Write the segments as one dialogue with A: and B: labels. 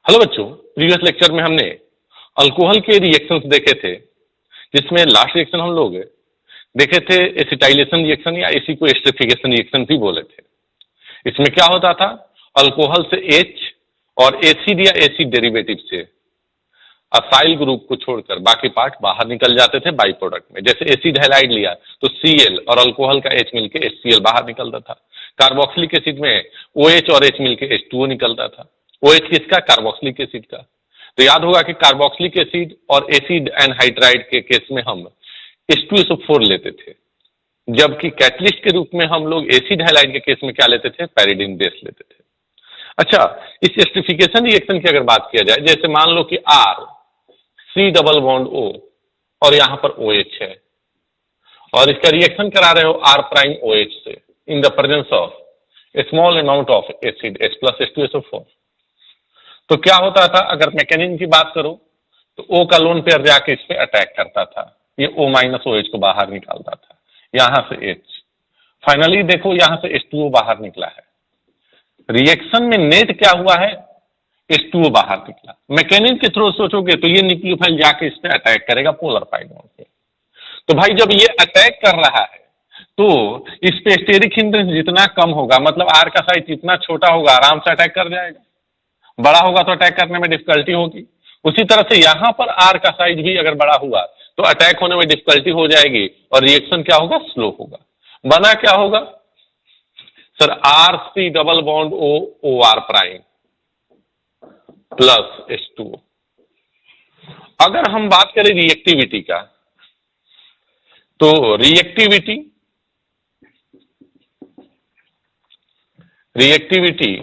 A: Hello बच्चों, previous lecture में हमने अल्कोहल के रिएक्शंस देखे थे, जिसमें लास्ट रिएक्शन हम लोग देखे थे एसिटाइलेशन रिएक्शन या इसी को एस्टरिफिकेशन रिएक्शन भी बोले थे। इसमें क्या होता था, अल्कोहल से H और एसिड या एसिड डेरिवेटिव से असाइल ग्रुप को छोड़कर बाकी पार्ट बाहर निकल जाते थे बाई प्रोडक्ट में। जैसे एसिड हैलाइड लिया तो Cl और अल्कोहल का H मिलके HCl बाहर निकलता था। कार्बोक्सिलिक एसिड में OH और H मिलके H2O निकलता था। OH किसका? कार्बोक्सिलिक एसिड का। तो याद होगा कि कार्बोक्सिलिक एसिड और एसिड एनहाइड्राइड के केस में हम H2SO4 लेते थे, जबकि कैटलिस्ट के रूप में हम लोग एसिड हैलाइड के केस में क्या लेते थे? पैरिडीन बेस लेते थे। अच्छा, इस एस्टरिफिकेशन रिएक्शन की अगर बात किया जाए, जैसे मान लो कि R C double bond O और यहां पर OH है और इसका रिएक्शन करा रहे हो R प्राइम OH से इन the presence of A small amount of acid H plus H2SO4। तो क्या होता था, अगर मैकेनिज्म की बात करो तो O का लोन पेयर जाके इस पे अटैक करता था, ये O माइनस OH को बाहर निकालता था, यहां से H। फाइनली देखो यहां से H2O बाहर निकला है। रिएक्शन में नेट क्या हुआ है? H2O बाहर निकला। मैकेनिज्म के थ्रू सोचोगे तो ये न्यूक्लियोफाइल जाके इस पे अटैक करेगा पोलर पाई बॉन्ड पे। तो भाई जब ये अटैक कर रहा है तो इस पे स्टेरिक हिंड्रेंस जितना कम होगा, मतलब R का साइज जितना छोटा होगा आराम से अटैक कर जाएगा, बड़ा होगा तो अटैक करने में डिफिकल्टी होगी। उसी तरह से यहां पर R का साइज भी अगर बड़ा हुआ तो अटैक होने में डिफिकल्टी हो जाएगी और रिएक्शन क्या होगा? स्लो होगा। बना क्या होगा sir? RC double bond O OR prime plus H2O। अगर हम बात करें रिएक्टिविटी का, तो reactivity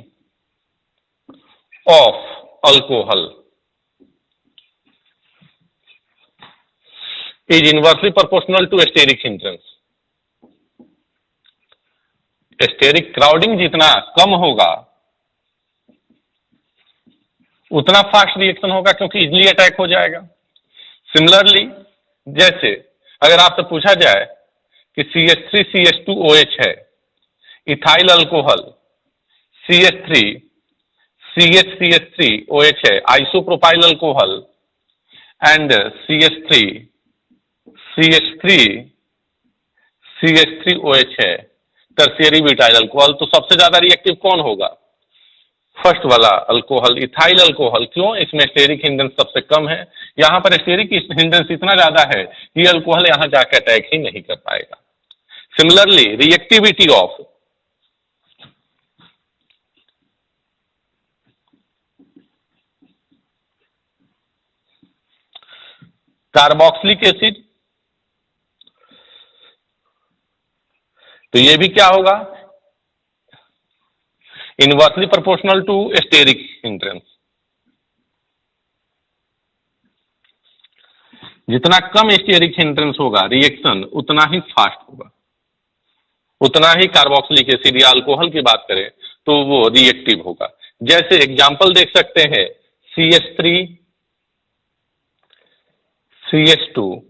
A: of alcohol is inversely proportional to steric hindrance। Steric crowding जितना कम होगा उतना फास्ट रिएक्शन होगा, क्योंकि इजिली अटैक हो जाएगा। सिमिलरली, जैसे अगर आपसे पूछा जाए कि CH3CH2OH है, इथाइल अल्कोहल CH3CH3OH है, आइसोप्रोपाइल अल्कोहल एंड CH3CH3OH है, टर्शियरी ब्यूटाइल अल्कोहल, तो सबसे ज्यादा रिएक्टिव कौन होगा? फर्स्ट वाला अल्कोहल, इथाइल अल्कोहल। क्यों? इसमें स्टेरिक हिंड्रेंस सबसे कम है। यहां पर स्टेरिक हिंड्रेंस इतना ज्यादा है कि अल्कोहल यहां जाकर अटैक ही नहीं कर पाएगा। Similarly, reactivity of carboxylic acid, तो ये भी क्या होगा? Inversely proportional to steric hindrance. जितना कम स्टेरिक हिंड्रेंस होगा रिएक्शन उतना ही फास्ट होगा, उतना ही कार्बोक्सिलिक एसिड या अल्कोहल की बात करें तो वो रिएक्टिव होगा। जैसे एग्जांपल देख सकते हैं, CH3 CH2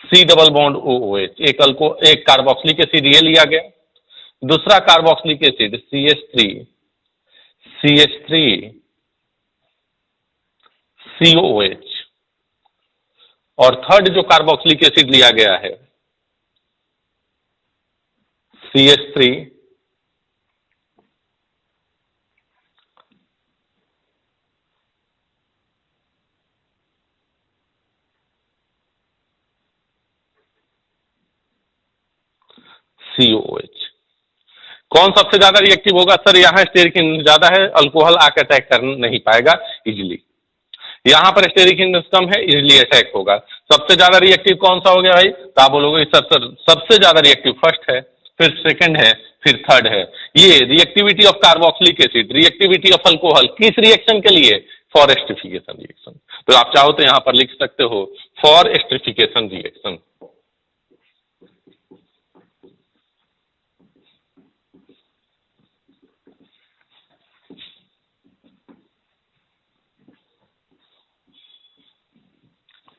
A: C double bond OOH, एक कार्बोक्सिलिक एसिड ये लिया गया, दूसरा कार्बोक्सिलिक एसिड CH3 COOH, और थर्ड जो कार्बोक्सिलिक एसिड लिया गया है CH3 COOH। कौन सबसे ज्यादा रिएक्टिव होगा? सर यहां स्टेरिक ज्यादा है, अल्कोहल आकर अटैक कर नहीं पाएगा इजिली। यहां पर स्टेरिक हिंड्रेंस कम है, इजिली अटैक होगा। सबसे ज्यादा रिएक्टिव कौन सा हो गया भाई? तो आप बोलोगे सर सबसे ज्यादा रिएक्टिव फर्स्ट है, फिर सेकंड है, फिर थर्ड है। ये reactivity of carboxylic acid, reactivity of alcohol किस रिएक्शन के लिए? For esterification reaction. तो आप चाहो तो यहां पर लिख सकते हो for esterification reaction.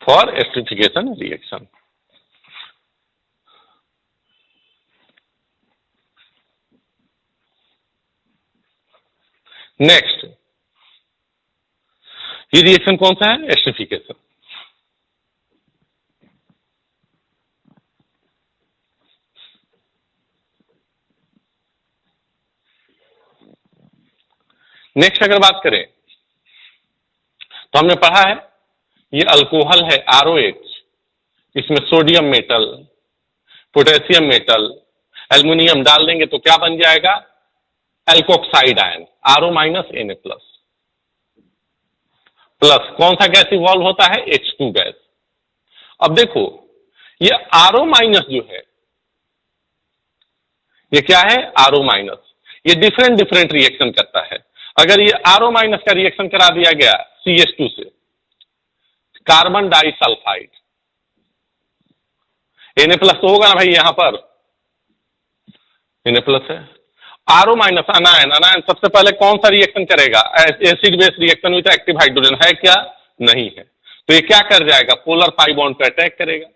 A: For esterification reaction. Next, ये रिएक्शन कौन सा है? एस्टरिफिकेशन। नेक्स्ट अगर बात करें तो हमने पढ़ा है ये अल्कोहल है ROH, इसमें sodium metal, potassium metal, aluminium डाल देंगे तो क्या बन जाएगा? Alkoxide ion, RO minus Na plus. Plus कौन सा गैस इवॉल्व होता है? H2 gas. अब देखो ये RO माइनस जो है ये क्या है? RO minus. ये डिफरेंट डिफरेंट रिएक्शन करता है। अगर ये RO माइनस का रिएक्शन करा दिया गया CH2 से, कार्बन डाइसल्फाइड, Na प्लस तो होगा ना भाई, यहां पर Na प्लस है। RO माइनस अनायन, अनायन सबसे पहले कौन सा रिएक्शन करेगा? Acid base reaction with active hydrogen, है क्या? नहीं है। तो ये क्या कर जाएगा? पोलर पाई बॉन्ड पे अटैक करेगा,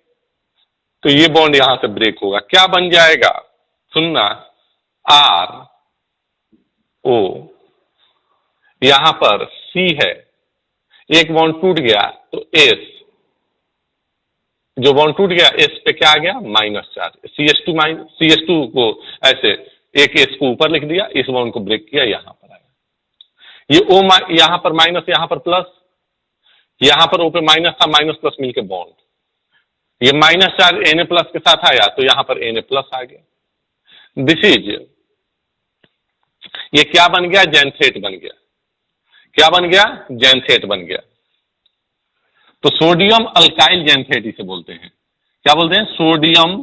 A: तो ये बॉन्ड यहां से ब्रेक होगा। क्या बन जाएगा? सुनना, RO, यहां पर C है, एक बॉन्ड टूट गया तो S, जो बॉन्ड टूट गया S पे क्या आ गया? Minus charge. CH2 को ऐसे एक S को ऊपर लिख दिया, इस बॉन्ड को ब्रेक किया, यहां पर आया। ये O यहां पर माइनस, यहां पर प्लस, यहां पर O पे माइनस था, माइनस प्लस मिलके बॉन्ड, ये माइनस चार्ज Na प्लस के साथ आया तो यहां पर Na प्लस आ गया। दिस इज, ये क्या बन गया? जैंथेट बन गया। क्या बन गया? जैंथेट बन गया। तो सोडियम अल्काइल जैंथेट इसे बोलते हैं। क्या बोलते हैं? Sodium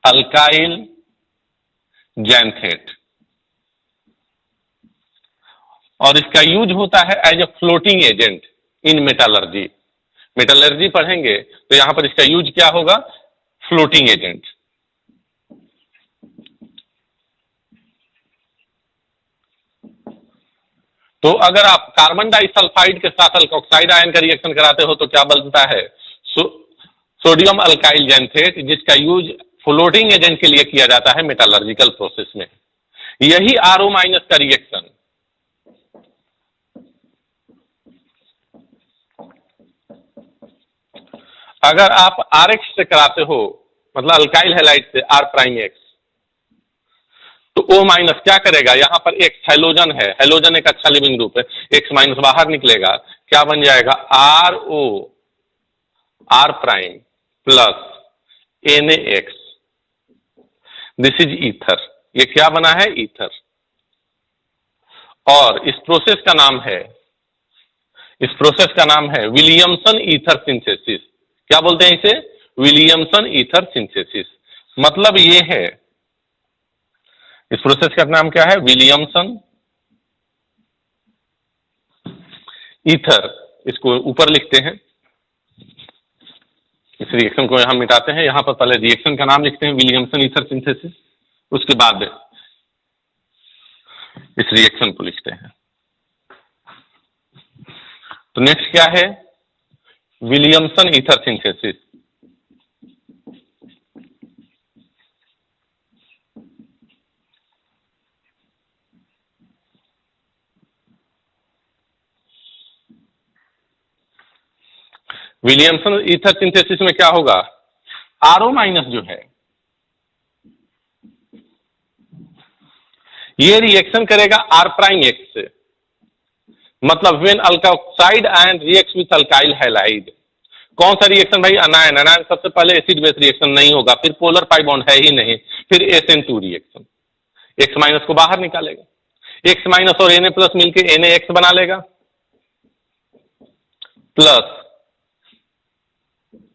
A: alkyl xanthate. और इसका यूज होता है as a floating agent in metallurgy. Metallurgy पढ़ेंगे तो यहां पर इसका यूज क्या होगा? Floating agent. तो अगर आप कार्बन डाइसल्फाइड के साथ अल्कोक्साइड आयन का रिएक्शन कराते हो तो क्या बनता है? सोडियम अल्काइल जैंथेट, जिसका यूज फ्लोटिंग एजेंट के लिए किया जाता है मेटालर्जिकल प्रोसेस में। यही RO माइनस का रिएक्शन अगर आप RX से कराते हो, मतलब अल्काइल हैलाइड से R', तो O माइनस क्या करेगा? यहां पर X हेलोजन है, हेलोजन एक अच्छा लिविंग ग्रुप है, X माइनस बाहर निकलेगा, क्या बन जाएगा? RO R' plus NaX, this is ether. ये क्या बना है? ईथर। और इस प्रोसेस का नाम है विलियमसन ईथर सिंथेसिस। क्या बोलते हैं इसे? Williamson ether synthesis. मतलब ये है, इस प्रोसेस का नाम क्या है? Williamson ether. इसको ऊपर लिखते हैं, इस रिएक्शन को यहां मिटाते हैं। यहां पर पहले रिएक्शन का नाम लिखते हैं विलियमसन ईथर सिंथेसिस, उसके बाद इस रिएक्शन को लिखते हैं। तो नेक्स्ट क्या है? Williamson ether synthesis. Williamson ether synthesis में क्या होगा? RO माइनस जो है ये रिएक्शन करेगा R'(X) से। मतलब when alkoxide ion reacts with alkyl halide, कौन सा रिएक्शन भाई? अनायन। अनायन सबसे पहले एसिड बेस रिएक्शन नहीं होगा, फिर पोलर पाई बॉन्ड है ही नहीं, फिर SN2 रिएक्शन, X माइनस को बाहर निकालेगा, X माइनस और Na प्लस मिलकर NaX बना लेगा, प्लस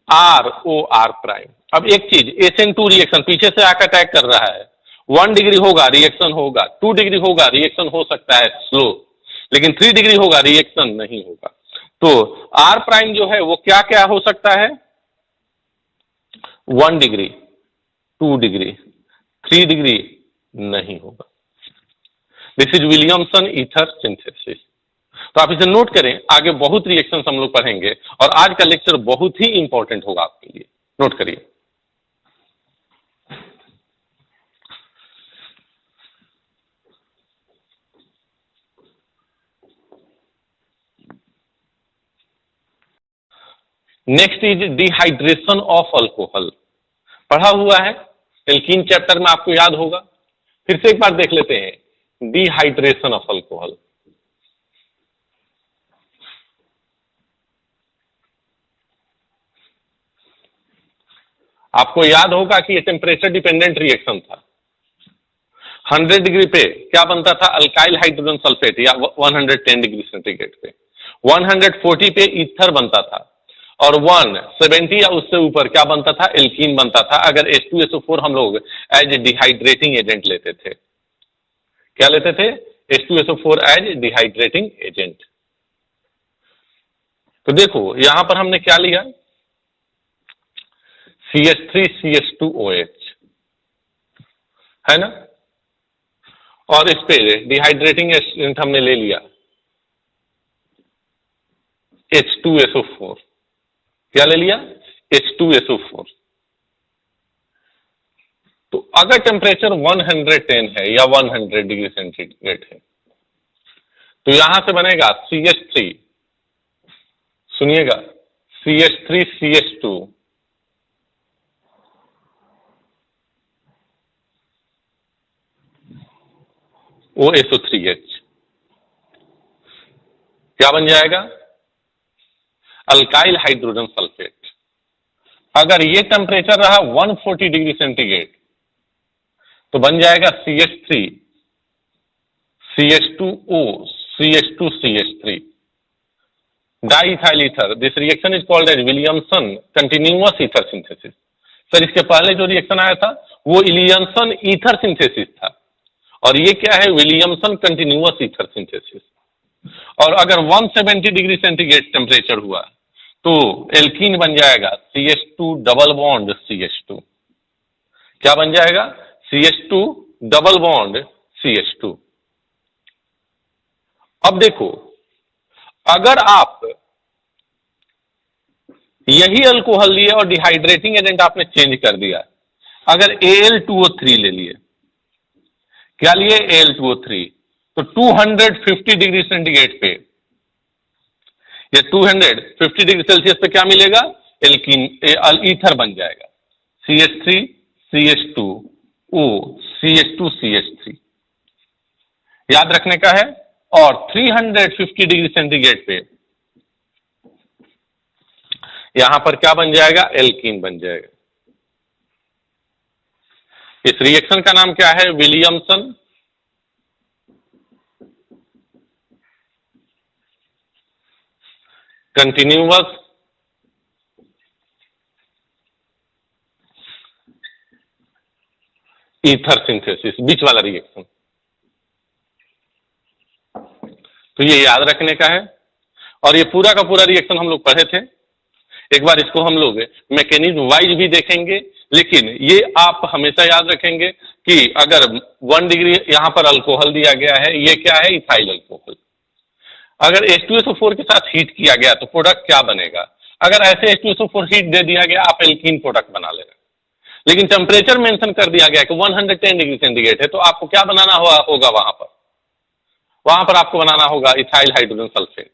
A: ROR'। अब एक चीज, SN2 रिएक्शन पीछे से आकर अटैक कर रहा है, 1 डिग्री होगा रिएक्शन होगा, 2 डिग्री होगा रिएक्शन हो सकता है स्लो, लेकिन 3 डिग्री होगा रिएक्शन नहीं होगा। तो R' जो है वो क्या क्या हो सकता है? 1 डिग्री, 2 डिग्री, 3 डिग्री नहीं होगा। This is Williamson ether synthesis. तो आप इसे नोट करें, आगे बहुत रिएक्शन हम लोग पढ़ेंगे और आज का लेक्चर बहुत ही इंपॉर्टेंट होगा आपके लिए, नोट करिए। Next is dehydration of alcohol, पढ़ा हुआ है एल्कीन चैप्टर में, आपको याद होगा। फिर से एक बार देख लेते हैं, डिहाइड्रेशन ऑफ अल्कोहल। आपको याद होगा कि ये टेम्परेचर डिपेंडेंट रिएक्शन था। 100 डिग्री पे क्या बनता था, अल्काइल हाइड्रोजन सल्फेट, या 110 डिग्री सेंटीग्रेड पे 140 पे ईथर बनता था, और 170 या उससे ऊपर क्या बनता था, एल्कीन बनता था, अगर H2SO4 हम लोग एज डिहाइड्रेटिंग एजेंट लेते थे। क्या लेते थे, H2SO4 एज डिहाइड्रेटिंग एजेंट। तो देखो यहां पर हमने क्या लिया, CH3CH2OH, है ना, और इस पे डिहाइड्रेटिंग एजेंट हमने ले लिया H2SO4। क्या ले लिया, H2SO4। तो अगर टेम्परेचर 110 है या 100 डिग्री सेंटीग्रेड है, तो यहां से बनेगा CH3, सुनिएगा, CH3CH2 OSO3H, क्या बन जाएगा, अल्काइल हाइड्रोजन सल्फेट। अगर ये टेम्परेचर रहा 140 डिग्री सेंटीग्रेड, तो बन जाएगा CH3 CH2O CH2CH3 diethyl ether. This reaction is called as Williamson continuous ether synthesis. Sir इसके पहले जो रिएक्शन आया था वो विलियमसन ईथर सिंथेसिस था, और ये क्या है, विलियमसन कंटिन्यूअस ईथर सिंथेसिस। और अगर 170 डिग्री सेंटीग्रेड टेम्परेचर हुआ तो एल्कीन बन जाएगा CH2 डबल बॉन्ड CH2। क्या बन जाएगा, CH2 डबल बॉन्ड CH2। अब देखो, अगर आप यही अल्कोहल लिए और डिहाइड्रेटिंग एजेंट आपने चेंज कर दिया, अगर Al2O3 ले लिए, क्या लिए, Al2O3, तो 250 डिग्री सेंटीग्रेड पे या 250 डिग्री सेल्सियस पे क्या मिलेगा, एल्कीन ईथर बन जाएगा CH3 CH2O CH2CH3। याद रखने का है। और 350 डिग्री सेंटीग्रेड पे यहां पर क्या बन जाएगा, एल्कीन बन जाएगा। इस रिएक्शन का नाम क्या है, विलियमसन कंटिन्यूअस ईथर सिंथेसिस, बीच वाला रिएक्शन। तो ये याद रखने का है। और ये पूरा का पूरा रिएक्शन हम लोग पढ़े थे, एक बार इसको हम लोग मैकेनिज्म वाइज भी देखेंगे, लेकिन ये आप हमेशा याद रखेंगे कि अगर 1 डिग्री यहां पर अल्कोहल दिया गया है, ये क्या है, इथाइल अल्कोहल। अगर H2SO4 के साथ हीट किया गया तो प्रोडक्ट क्या बनेगा, अगर ऐसे H2SO4 हीट दे दिया गया, आप एल्कीन प्रोडक्ट बना लेना। लेकिन टेम्परेचर मेंशन कर दिया गया कि 110 डिग्री सेंटीग्रेड है, तो आपको क्या बनाना होगा, वहां पर आपको बनाना होगा ethyl hydrogen sulphate.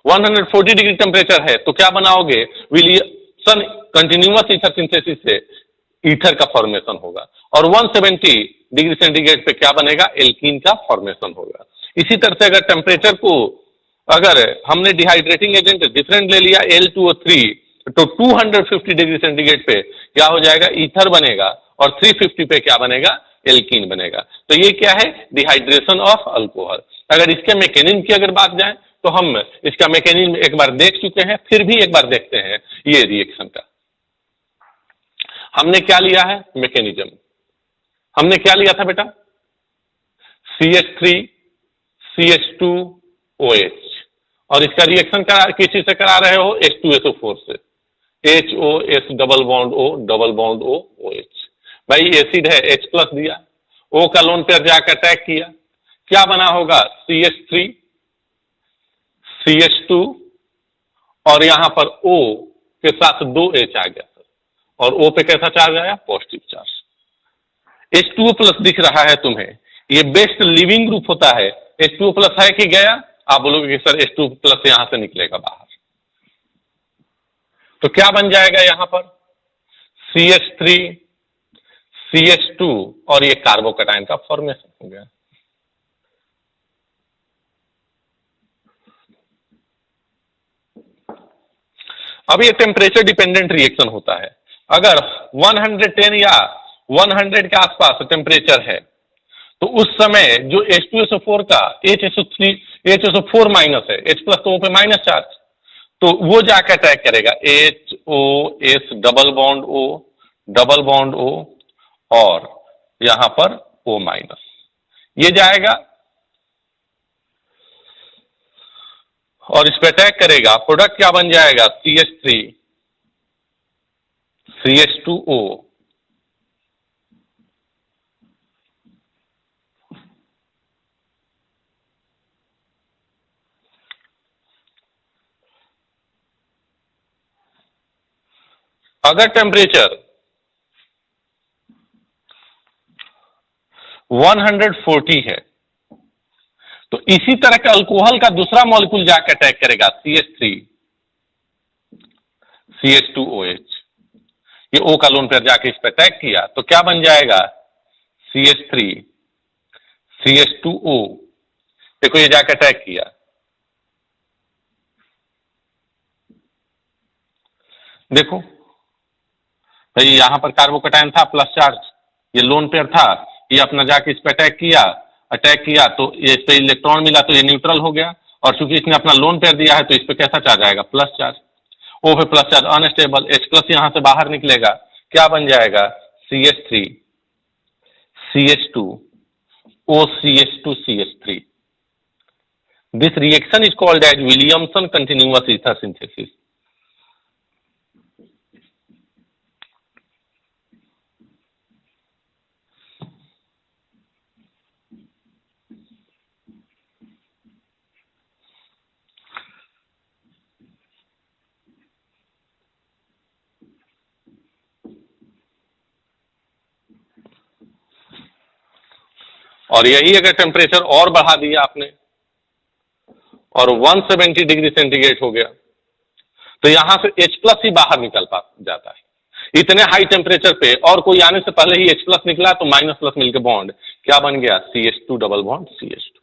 A: 140 degree temperature है तो क्या बनाओगे, विलियमसन कंटिन्यूअस ईथर सिंथेसिस से ईथर का फॉर्मेशन होगा, और 170 डिग्री सेंटीग्रेड पे क्या बनेगा, एल्कीन का फॉर्मेशन होगा। इसी तरह से अगर टेम्परेचर को, अगर हमने डिहाइड्रेटिंग एजेंट डिफरेंट ले लिया Al2O3, तो 250 डिग्री सेंटीग्रेड पे क्या हो जाएगा, ईथर बनेगा, और 350 पे क्या बनेगा, एल्कीन बनेगा। तो ये क्या है, डिहाइड्रेशन ऑफ अल्कोहल। अगर इसके मैकेनिज्म की अगर बात जाए तो हम इसका मैकेनिज्म एक बार देख चुके हैं, फिर भी एक बार देखते हैं ये रिएक्शन का। हमने क्या लिया है मैकेनिज्म, हमने क्या लिया था बेटा, CH3 CH2OH, और इसका रिएक्शन किसी से करा रहे हो, H2SO4 से, HOS double bond O double bond O OH। भाई एसिड है, H प्लस दिया, O का लोन पेयर जाकर अटैक किया, क्या बना होगा, CH3 CH2, और यहां पर O के साथ 2H आ गया सर, और O पे कैसा चार्ज आया, पॉजिटिव चार्ज। H2O प्लस दिख रहा है तुम्हें, ये बेस्ट लिविंग ग्रुप होता है। H2O प्लस है कि गया, आप बोलोगे कि सर H2O प्लस यहां से निकलेगा बाहर। तो क्या बन जाएगा यहां पर CH3 CH2 और ये कार्बोकैटायन का फॉर्मेशन हो गया। अब ये टेम्परेचर डिपेंडेंट रिएक्शन होता है। अगर 110 या 100 के आसपास टेम्परेचर है तो उस समय जो H2SO4 का HSO4 माइनस है, H प्लस तो पे माइनस चार्ज, तो वो जाकर अटैक करेगा HOS डबल बॉन्ड O और यहां पर O माइनस, ये जाएगा और इस पे अटैक करेगा। प्रोडक्ट क्या बन जाएगा CH3 CH2O अगर टेम्परेचर 140 है तो इसी तरह के अल्कोहल का दूसरा मॉलिक्यूल जाकर अटैक करेगा CH3 CH2OH, ये O का लोन पेयर जाके इस पर अटैक किया तो क्या बन जाएगा CH3 CH2O। देखो ये जाकर अटैक किया, देखो भाई यहां पर कार्बोकैटायन था प्लस चार्ज, ये लोन पेयर था, ये अपना जाके इस पर अटैक किया तो ये इस पे इलेक्ट्रॉन मिला तो ये न्यूट्रल हो गया, और चूंकि इसने अपना लोन पेयर दिया है तो इस पे कैसा चार्ज आएगा प्लस चार्ज, O पे plus charge unstable, H plus यहां से बाहर निकलेगा, क्या बन जाएगा CH3 CH2 OCH2 CH3। This reaction is called as Williamson continuous ether synthesis. और यही अगर टेम्परेचर और बढ़ा दिया आपने और 170 डिग्री सेंटीग्रेड हो गया तो यहां से H प्लस ही बाहर निकल जाता है। इतने हाई टेम्परेचर पे और कोई आने से पहले ही H प्लस निकला तो माइनस प्लस मिलकर बॉन्ड क्या बन गया CH2 डबल बॉन्ड CH2।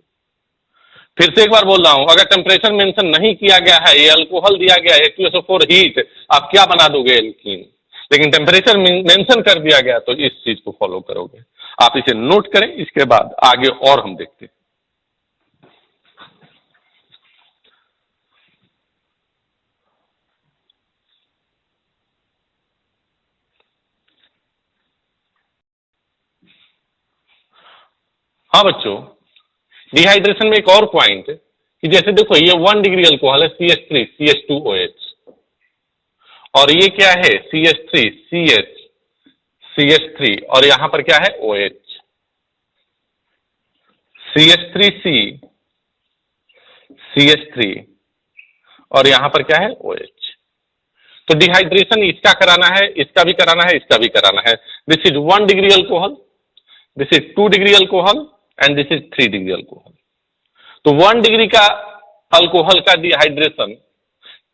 A: फिर से एक बार बोल रहा हूं, अगर टेम्परेचर मेंशन नहीं किया गया है, ये अल्कोहल दिया गया है H2SO4 हीट, आप क्या बना दोगे एल्कीन, लेकिन टेम्परेचर मेंशन कर दिया गया तो इस चीज को फॉलो करोगे। आप इसे नोट करें, इसके बाद आगे और हम देखते हैं। हाँ बच्चों, डिहाइड्रेशन में एक और पॉइंट कि जैसे देखो ये 1 डिग्री अल्कोहल है CH3 CH2OH, और ये क्या है CH3 CH CH3 और यहां पर क्या है OH, CH3C CH3 और यहां पर क्या है OH। तो डिहाइड्रेशन इसका कराना है, इसका भी कराना है, इसका भी कराना है। This is 1 degree alcohol, this is 2 degree alcohol and this is 3 degree alcohol. तो 1 डिग्री का अल्कोहल का डिहाइड्रेशन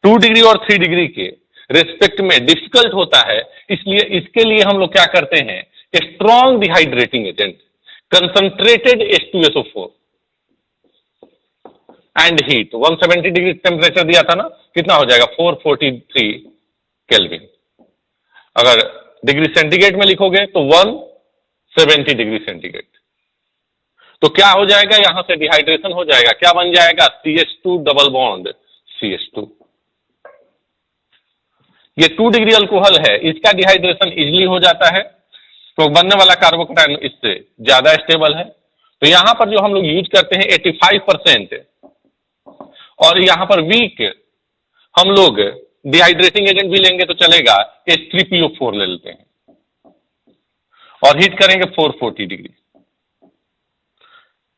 A: 2 डिग्री और 3 डिग्री के रेस्पेक्ट में डिफिकल्ट होता है, इसलिए इसके लिए हम लोग क्या करते हैं, strong dehydrating agent concentrated H2SO4 and heat. 170 degree temperature दिया था ना, कितना हो जाएगा 443 केल्विन। अगर डिग्री सेंटीग्रेड में लिखोगे तो 170 डिग्री सेंटीग्रेड। तो क्या हो जाएगा, यहां से डिहाइड्रेशन हो जाएगा, क्या बन जाएगा CH2 डबल बॉन्ड CH2। ये 2 डिग्री अल्कोहल है, इसका डिहाइड्रेशन इजिली हो जाता है तो बनने वाला कार्बोकैटायन इससे ज्यादा स्टेबल है। तो यहां पर जो हम लोग यूज करते हैं 85%, और यहां पर वीक हम लोग डिहाइड्रेटिंग एजेंट भी लेंगे तो चलेगा, H3PO4 ले लेते हैं और हीट करेंगे 440 डिग्री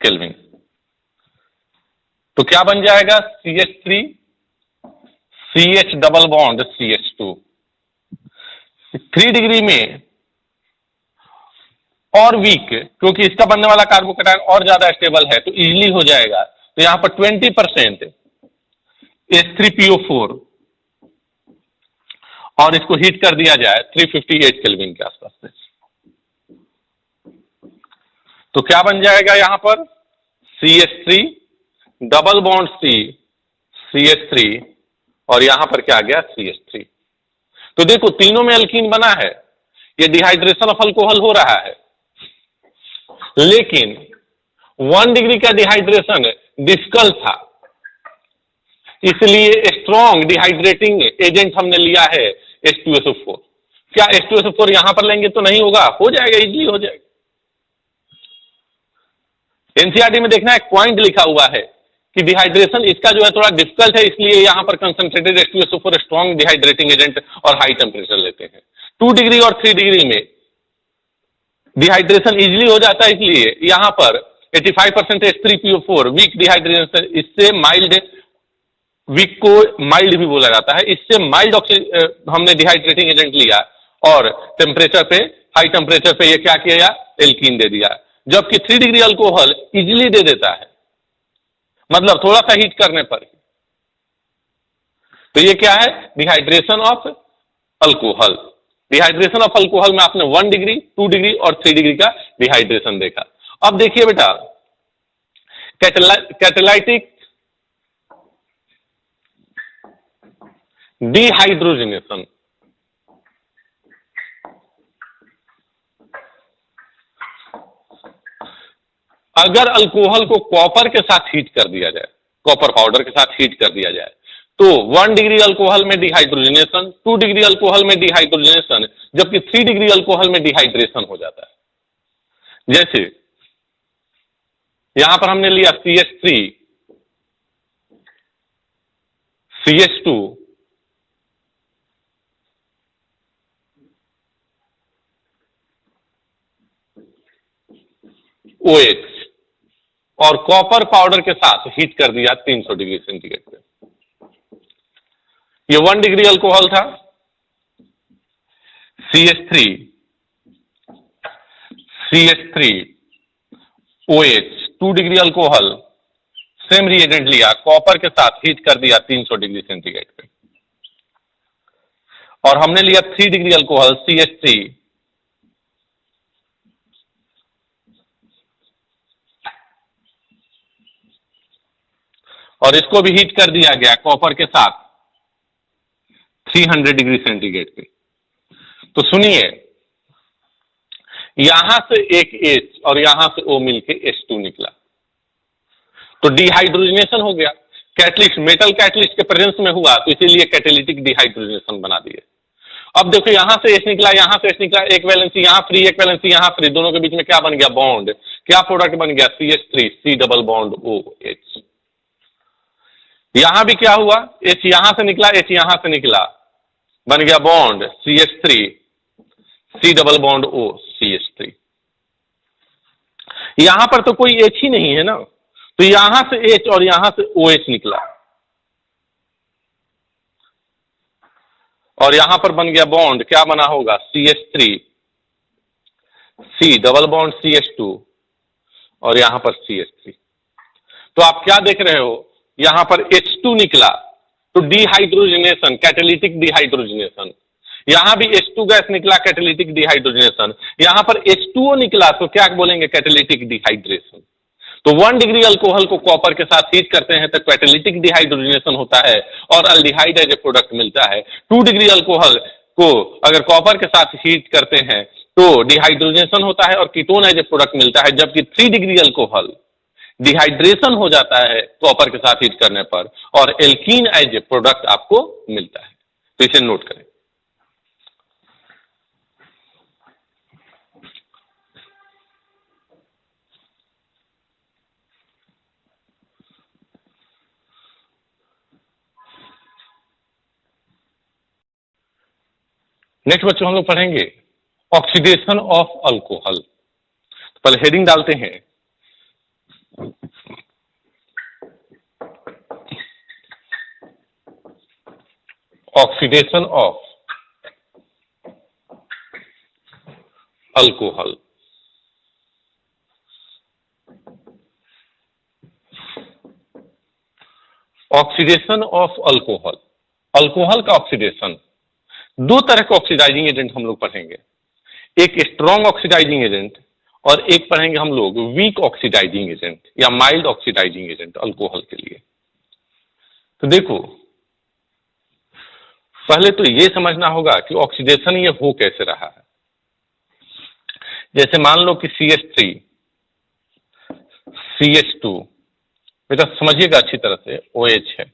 A: केल्विन। तो क्या बन जाएगा CH3 CH double bond CH2। 3 degree में और वीक, क्योंकि इसका बनने वाला कार्बोकैटायन और ज्यादा स्टेबल है तो इजिली हो जाएगा। तो यहां पर 20% H3PO4 और इसको हीट कर दिया जाए 358 केल्विन के आसपास से, तो क्या बन जाएगा यहां पर CH3 डबल बॉन्ड CH3 और यहां पर क्या आ गया CH3। तो देखो तीनों में एल्कीन बना है, ये डिहाइड्रेशन ऑफ अल्कोहल हो रहा है, लेकिन 1 डिग्री का डिहाइड्रेशन डिफिकल्ट था, इसलिए स्ट्रॉन्ग डिहाइड्रेटिंग एजेंट हमने लिया है H2SO4। क्या H2SO4 यहां पर लेंगे तो नहीं होगा? हो जाएगा, इजीली हो जाएगा। एनसीईआरटी में देखना एक पॉइंट लिखा हुआ है कि डिहाइड्रेशन इसका जो है थोड़ा डिफिकल्ट है, इसलिए यहां पर concentrated H2SO4 strong dehydrating agent और हाई टेम्परेचर लेते हैं। 2 डिग्री और 3 डिग्री में डिहाइड्रेशन इजीली हो जाता है, इसलिए यहां पर 85% H3PO4 वीक डिहाइड्रेशन, इससे माइल्ड, वीक को माइल्ड भी बोला जाता है, इससे माइल्ड हमने डिहाइड्रेटिंग एजेंट लिया और टेम्परेचर पे, हाई टेम्परेचर पे ये क्या किया, एल्कीन दे दिया, जबकि 3 डिग्री अल्कोहल इजीली दे देता है, मतलब थोड़ा सा हीट करने पर। तो ये क्या है, dehydration of alcohol. Dehydration of alcohol में आपने 1 डिग्री, 2 डिग्री और 3 डिग्री का डिहाइड्रेशन देखा। अब देखिए बेटा, कैटालाइटिक डिहाइड्रोजनेशन, अगर अल्कोहल को कॉपर के साथ हीट कर दिया जाए, कॉपर पाउडर के साथ हीट कर दिया जाए, तो 1 डिग्री अल्कोहल में डिहाइड्रोजनेशन, 2 डिग्री अल्कोहल में डिहाइड्रोजनेशन, जबकि 3 डिग्री अल्कोहल में डिहाइड्रेशन हो जाता है। जैसे यहां पर हमने लिया CH3 CH2 OH और कॉपर पाउडर के साथ हीट कर दिया 300 डिग्री सेंटीग्रेड पे। ये 1 डिग्री अल्कोहल था, CH3 OH 2 degree alcohol, same reagent लिया, कॉपर के साथ हीट कर दिया 300 डिग्री सेंटीग्रेड पे, और हमने लिया 3 डिग्री अल्कोहल CH3 और इसको भी हीट कर दिया गया कॉपर के साथ 300 डिग्री सेंटीग्रेड पे। तो सुनिए, यहां से एक H और यहां से O मिलके H2 निकला, तो डिहाइड्रोजनेशन हो गया। कैटलिस्ट, मेटल कैटलिस्ट के प्रेजेंस में हुआ, तो इसीलिए कैटेलिटिक डिहाइड्रोजनेशन बना दिए। अब देखो यहां से H निकला, यहां से H निकला, एक वैलेंसी यहां फ्री, एक वैलेंसी यहां फ्री, दोनों के बीच में क्या बन गया, बॉन्ड। क्या प्रोडक्ट बन गया, CH3 C double bond OH। यहां भी क्या हुआ, H यहां से निकला, H यहां से निकला, बन गया bond CH3 C double bond O CH3। यहां पर तो कोई H ही नहीं है ना, तो यहां से H और यहां से OH निकला और यहां पर बन गया बॉन्ड, क्या बना होगा, CH3 C double bond CH2 और यहां पर CH3। तो आप क्या देख रहे हो, यहां पर H2 निकला, तो डिहाइड्रोजनेशन, कैटेलिटिक डिहाइड्रोजनेशन। यहां भी H2 गैस निकला, कैटेलिटिक डिहाइड्रोजनेशन। यहां पर H2O निकला, तो क्या बोलेंगे, कैटेलिटिक डिहाइड्रेशन। तो 1 डिग्री अल्कोहल को कॉपर के साथ हीट करते हैं तो कैटेलिटिक डिहाइड्रोजनेशन होता है और अल्डिहाइड एज ए प्रोडक्ट मिलता है। 2 डिग्री अल्कोहल को अगर कॉपर के साथ हीट करते हैं तो डिहाइड्रोजनेशन होता है और कीटोन एज ए प्रोडक्ट मिलता है, जबकि 3 डिग्री अल्कोहल डिहाइड्रेशन हो जाता है कॉपर के साथ हीट करने पर और एल्कीन एज ए प्रोडक्ट आपको मिलता है। तो इसे नोट करें। नेक्स्ट बच्चों हम लोग पढ़ेंगे ऑक्सीडेशन ऑफ अल्कोहल। तो पहले हेडिंग डालते हैं, oxidation of alcohol. Oxidation of alcohol, alcohol का ऑक्सीडेशन दो तरह के ऑक्सीडाइजिंग एजेंट हम लोग पढ़ेंगे, एक स्ट्रॉन्ग ऑक्सीडाइजिंग एजेंट और एक पढ़ेंगे हम लोग वीक ऑक्सीडाइजिंग एजेंट या माइल्ड ऑक्सीडाइजिंग एजेंट अल्कोहल के लिए। तो देखो, पहले तो ये समझना होगा कि ऑक्सीडेशन ये हो कैसे रहा है। जैसे मान लो कि CH3 CH2, बेटा समझिएगा अच्छी तरह से, OH है,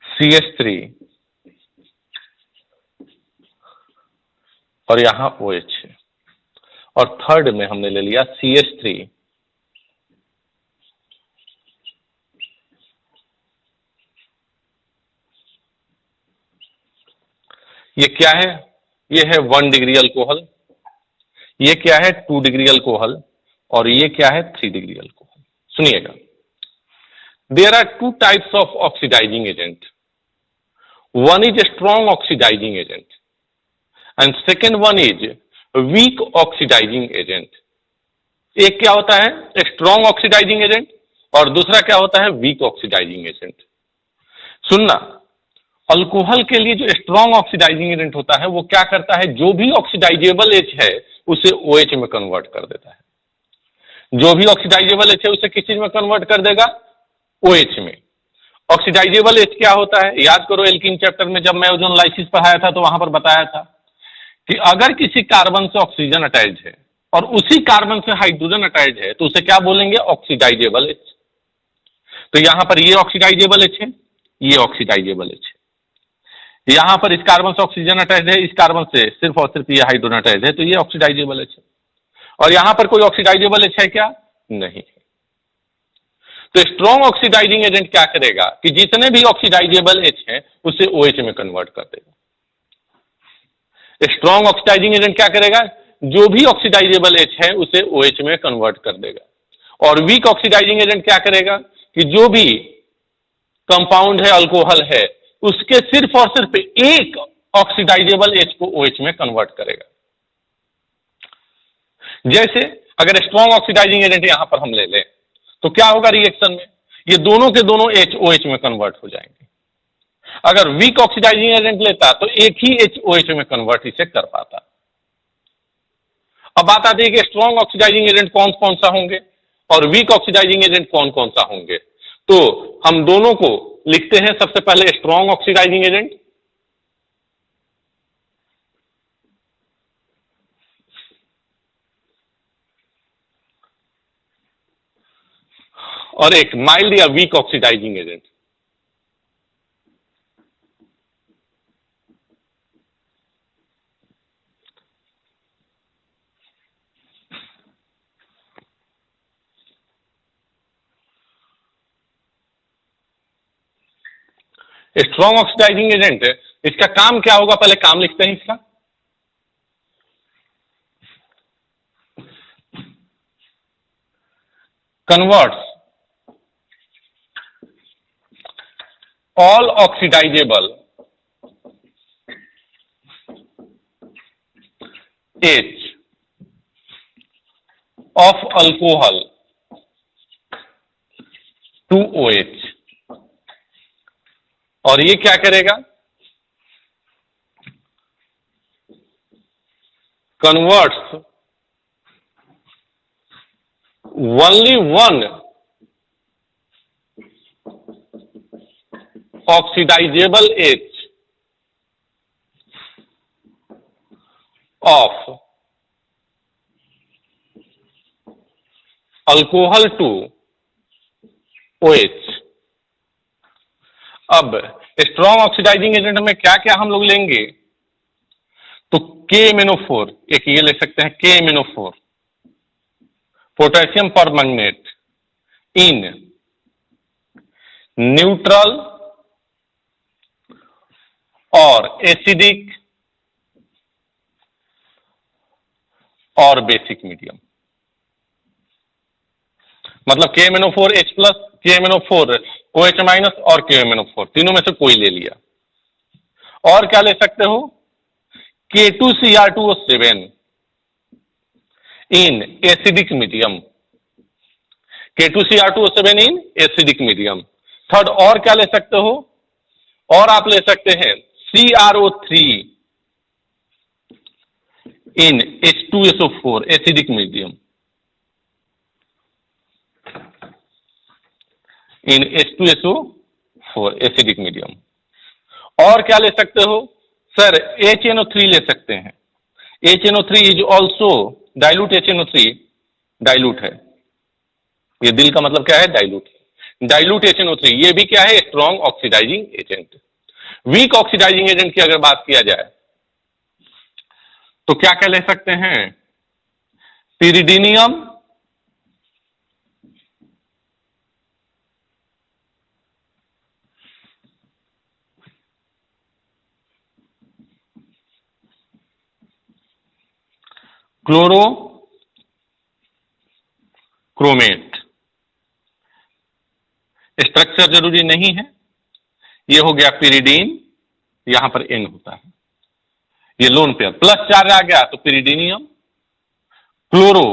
A: CH3 और यहां OH है, और थर्ड में हमने ले लिया CH3 ये क्या है? ये है 1 डिग्री अल्कोहल, ये क्या है 2 डिग्री अल्कोहल, और ये क्या है 3 डिग्री अल्कोहल। सुनिएगा, there are two types of oxidizing agent, one is strong oxidising agent and second one is weak oxidizing agent. एक क्या होता है? स्ट्रॉन्ग ऑक्सीडाइजिंग एजेंट, और दूसरा क्या होता है? Weak oxidizing agent. सुनना, अल्कोहल के लिए जो स्ट्रॉन्ग ऑक्सीडाइजिंग एजेंट होता है वो क्या करता है? जो भी ऑक्सीडाइजेबल एच है उसे OH में कन्वर्ट कर देता है। जो भी ऑक्सीडाइजेबल एच है उसे किस चीज में कन्वर्ट कर देगा? OH में। ऑक्सीडाइजेबल एच क्या होता है? याद करो, एल्कीन चैप्टर में जब मैं ओजोन लाइसिस पढ़ाया था तो वहां पर बताया था कि अगर किसी कार्बन से ऑक्सीजन अटैच है और उसी कार्बन से हाइड्रोजन अटैच है तो उसे क्या बोलेंगे? Oxidisable H. तो यहां पर ये ऑक्सीडाइजेबल एच है, ये ऑक्सीडाइजेबल एच है। यहां पर इस कार्बन से ऑक्सीजन अटैच है, इस कार्बन से सिर्फ और सिर्फ ये हाइड्रोजन अटैच है, तो ये ऑक्सीडाइजेबल एच है। और यहां पर कोई ऑक्सीडाइजेबल एच है क्या? नहीं है। तो स्ट्रॉन्ग ऑक्सीडाइजिंग एजेंट क्या करेगा कि जितने भी ऑक्सीडाइजेबल एच है उसे OH में कन्वर्ट कर देगा। स्ट्रॉन्ग ऑक्सीडाइजिंग एजेंट क्या करेगा? जो भी ऑक्सीडाइजेबल एच है उसे OH में कन्वर्ट कर देगा। और वीक ऑक्सीडाइजिंग एजेंट क्या करेगा कि जो भी कंपाउंड है, अल्कोहल है, उसके सिर्फ और सिर्फ एक ऑक्सीडाइजेबल एच को OH में कन्वर्ट करेगा। जैसे अगर स्ट्रॉन्ग ऑक्सीडाइजिंग एजेंट यहां पर हम ले लें तो क्या होगा रिएक्शन में? ये दोनों के दोनों H OH में कन्वर्ट हो जाएंगे। अगर वीक ऑक्सीडाइजिंग एजेंट लेता तो एक ही H OH में कन्वर्ट इसे कर पाता। अब बात आती है कि स्ट्रॉन्ग ऑक्सीडाइजिंग एजेंट कौन कौन सा होंगे और वीक ऑक्सीडाइजिंग एजेंट कौन कौन सा होंगे। तो हम दोनों को लिखते हैं। सबसे पहले स्ट्रॉन्ग ऑक्सीडाइजिंग एजेंट, और एक माइल्ड या weak oxidizing agent. Strong oxidising agent इसका काम क्या होगा? पहले काम लिखते हैं इसका। Converts all oxidizable H of alcohol to OH। और ये क्या करेगा? Converts only one oxidizable H of alcohol to OH। अब स्ट्रॉन्ग ऑक्सीडाइजिंग एजेंट में क्या क्या हम लोग लेंगे? तो KMnO4, एक ये ले सकते हैं KMnO4, potassium permanganate in neutral और एसिडिक और बेसिक मीडियम। मतलब KMnO4 H plus, KMnO4 OH minus और KMnO4, तीनों में से कोई ले लिया। और क्या ले सकते हो? K2Cr2O7 in acidic medium, K2Cr2O7 in acidic medium. Third, और क्या ले सकते हो? और आप ले सकते हैं CrO3 इन H2SO4 एसिडिक मीडियम, इन H2SO4 एसिडिक मीडियम। और क्या ले सकते हो सर, HNO3 ले सकते हैं। HNO3 is also dilute, HNO3 dilute है, ये दिल का मतलब क्या है, डाइल्यूट है। डाइल्यूट HNO3 ये भी क्या है, strong oxidising agent. Weak oxidizing agent की अगर बात किया जाए तो क्या क्या ले सकते हैं, पिरिडीनियम, क्लोरो क्रोमेट, स्ट्रक्चर जरूरी नहीं है, ये हो गया पिरिडीन, यहां पर N होता है, ये लोन पेयर, प्लस चार्ज आ गया तो पिरिडीनियम, क्लोरो,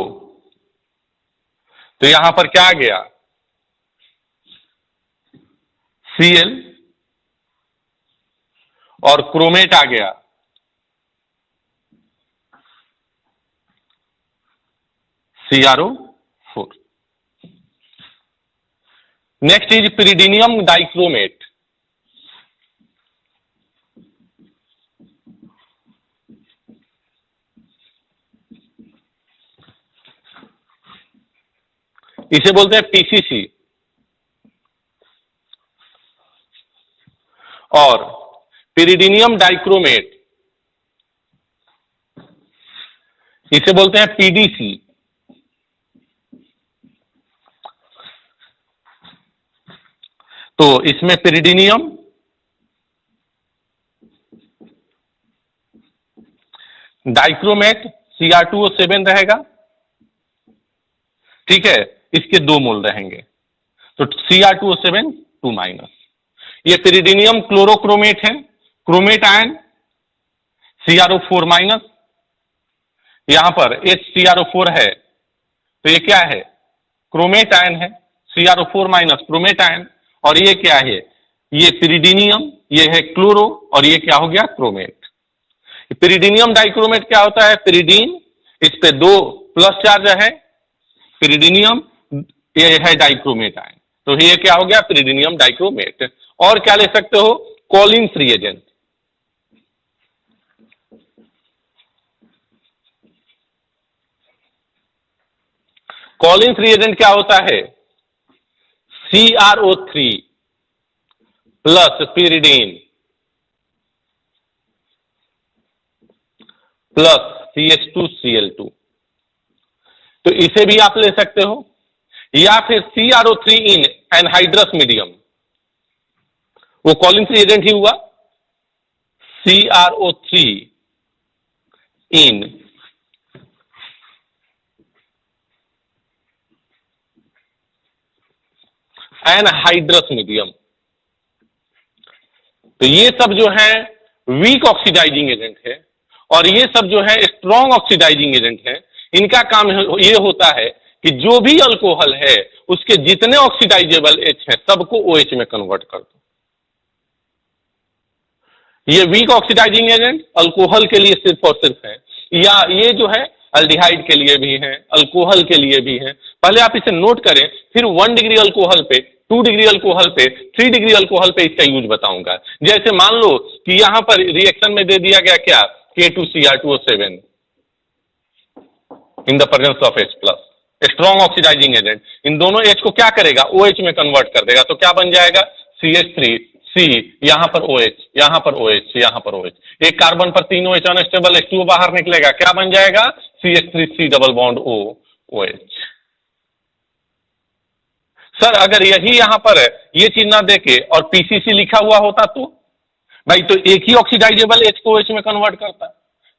A: तो यहां पर क्या आ गया, Cl, और क्रोमेट आ गया CrO4। नेक्स्ट इज पिरिडीनियम डाइक्रोमेट, इसे बोलते हैं PCC। और पिरिडीनियम डाइक्रोमेट इसे बोलते हैं PDC। तो इसमें पिरिडीनियम, डाइक्रोमेट Cr2O7 रहेगा, ठीक है, इसके 2 मोल रहेंगे, तो Cr2O7 2-। ये पिरिडीनियम क्लोरोक्रोमेट है, क्रोमेट आयन CrO4-, यहां पर HCrO4 है, तो ये क्या है, क्रोमेट आयन है, CrO4- क्रोमेट आयन। और ये क्या है, ये पिरिडीनियम, ये है क्लोरो, और ये क्या हो गया, क्रोमेट। पिरिडीनियम डाइक्रोमेट क्या होता है, पिरिडीन, इस पे 2 प्लस चार्ज है, पिरिडीनियम, ये है डाइक्रोमेट आयन, तो ये क्या हो गया, पिरिडीनियम डाइक्रोमेट। और क्या ले सकते हो, कॉलिन्स रिएजेंट, कॉलिन्स रिएजेंट क्या होता है, CrO3 plus pyridine plus CH2Cl2, तो इसे भी आप ले सकते हो, या फिर CrO3 इन एनहाइड्रस मीडियम, वो कॉलिन्स रिएजेंट ही हुआ, CrO3 इन एनहाइड्रस मीडियम। तो ये सब जो है वीक ऑक्सीडाइजिंग एजेंट है, और ये सब जो है स्ट्रॉन्ग ऑक्सीडाइजिंग एजेंट है। इनका काम ये होता है कि जो भी अल्कोहल है उसके जितने ऑक्सीडाइजेबल H है सबको OH में कन्वर्ट कर दो। ये वीक ऑक्सीडाइजिंग एजेंट अल्कोहल के लिए सिर्फ और सिर्फ है, या ये जो है अल्डिहाइड के लिए भी है, अल्कोहल के लिए भी है। पहले आप इसे नोट करें, फिर 1 डिग्री अल्कोहल पे, 2 डिग्री अल्कोहल पे, 3 डिग्री अल्कोहल पे इसका यूज बताऊंगा। जैसे मान लो कि यहां पर रिएक्शन में दे दिया गया क्या, K2Cr2O7 in the presence of H+, strong oxidising agent, इन दोनों H को क्या करेगा, OH में कन्वर्ट कर देगा, तो क्या बन जाएगा, CH3C, यहां पर OH, यहां पर OH, यहां पर OH, एक कार्बन पर 3 OH अनस्टेबल H2O बाहर निकलेगा, क्या बन जाएगा, CH3C double bond O, OH। Sir अगर यही यहां पर ये चीज ना देके और PCC लिखा हुआ होता तो भाई, तो एक ही ऑक्सीडाइजेबल H को OH में कन्वर्ट करता है,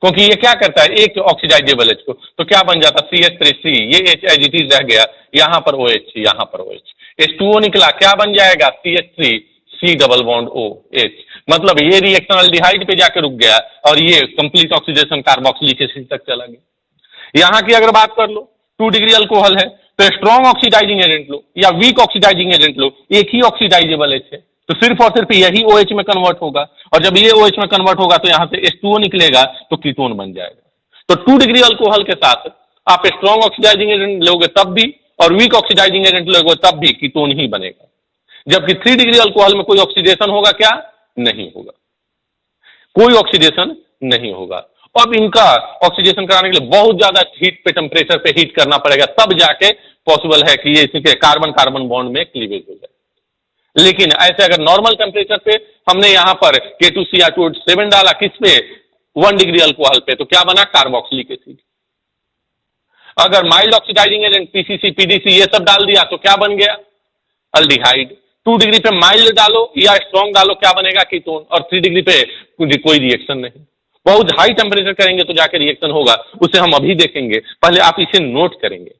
A: क्योंकि ये क्या करता है, एक ऑक्सीडाइजेबल H को, तो क्या बन जाता, CH3C, ये H एज इट इज रह गया, यहां पर OH, यहां पर OH, H2O निकला, क्या बन जाएगा, CH3C डबल बॉन्ड OH। मतलब ये रिएक्शन अल्डिहाइड पे जाकर रुक गया और ये कंप्लीट ऑक्सीडेशन कार्बोक्सिलिक एसिड तक चला गया। यहां की अगर बात कर लो, 2 डिग्री अल्कोहल है, तो स्ट्रॉन्ग ऑक्सीडाइजिंग एजेंट लो या वीक ऑक्सीडाइजिंग एजेंट लो, एक ही ऑक्सीडाइजेबल H है, तो सिर्फ और सिर्फ यही OH में कन्वर्ट होगा, और जब ये OH में कन्वर्ट होगा तो यहां से H2O निकलेगा तो कीटोन बन जाएगा। तो 2 डिग्री अल्कोहल के साथ आप स्ट्रॉन्ग ऑक्सीडाइजिंग एजेंट लोगे तब भी और वीक ऑक्सीडाइजिंग एजेंट लोगे तब भी कीटोन ही बनेगा। जबकि 3 डिग्री अल्कोहल में कोई ऑक्सीडेशन होगा क्या? नहीं होगा, कोई ऑक्सीडेशन नहीं होगा। अब इनका ऑक्सीडेशन कराने के लिए बहुत ज्यादा हीट पे, टेम्परेचर पे हीट करना पड़ेगा, तब जाके पॉसिबल है कि ये इसके कार्बन कार्बन बॉन्ड में क्लीवेज हो जाए। लेकिन ऐसे अगर नॉर्मल टेम्परेचर पे हमने यहां पर K2Cr2O7 डाला, किस पे? 1 डिग्री अल्कोहल पे, तो क्या बना? Carboxylic acid. अगर mild oxidising agent PCC, PDC ये सब डाल दिया तो क्या बन गया? अल्डिहाइड। 2 डिग्री पे माइल्ड डालो या स्ट्रॉन्ग डालो, क्या बनेगा? कीटोन। और 3 डिग्री पे कोई रिएक्शन नहीं। बहुत हाई टेम्परेचर करेंगे तो जाकर रिएक्शन होगा, उसे हम अभी देखेंगे, पहले आप इसे नोट करेंगे।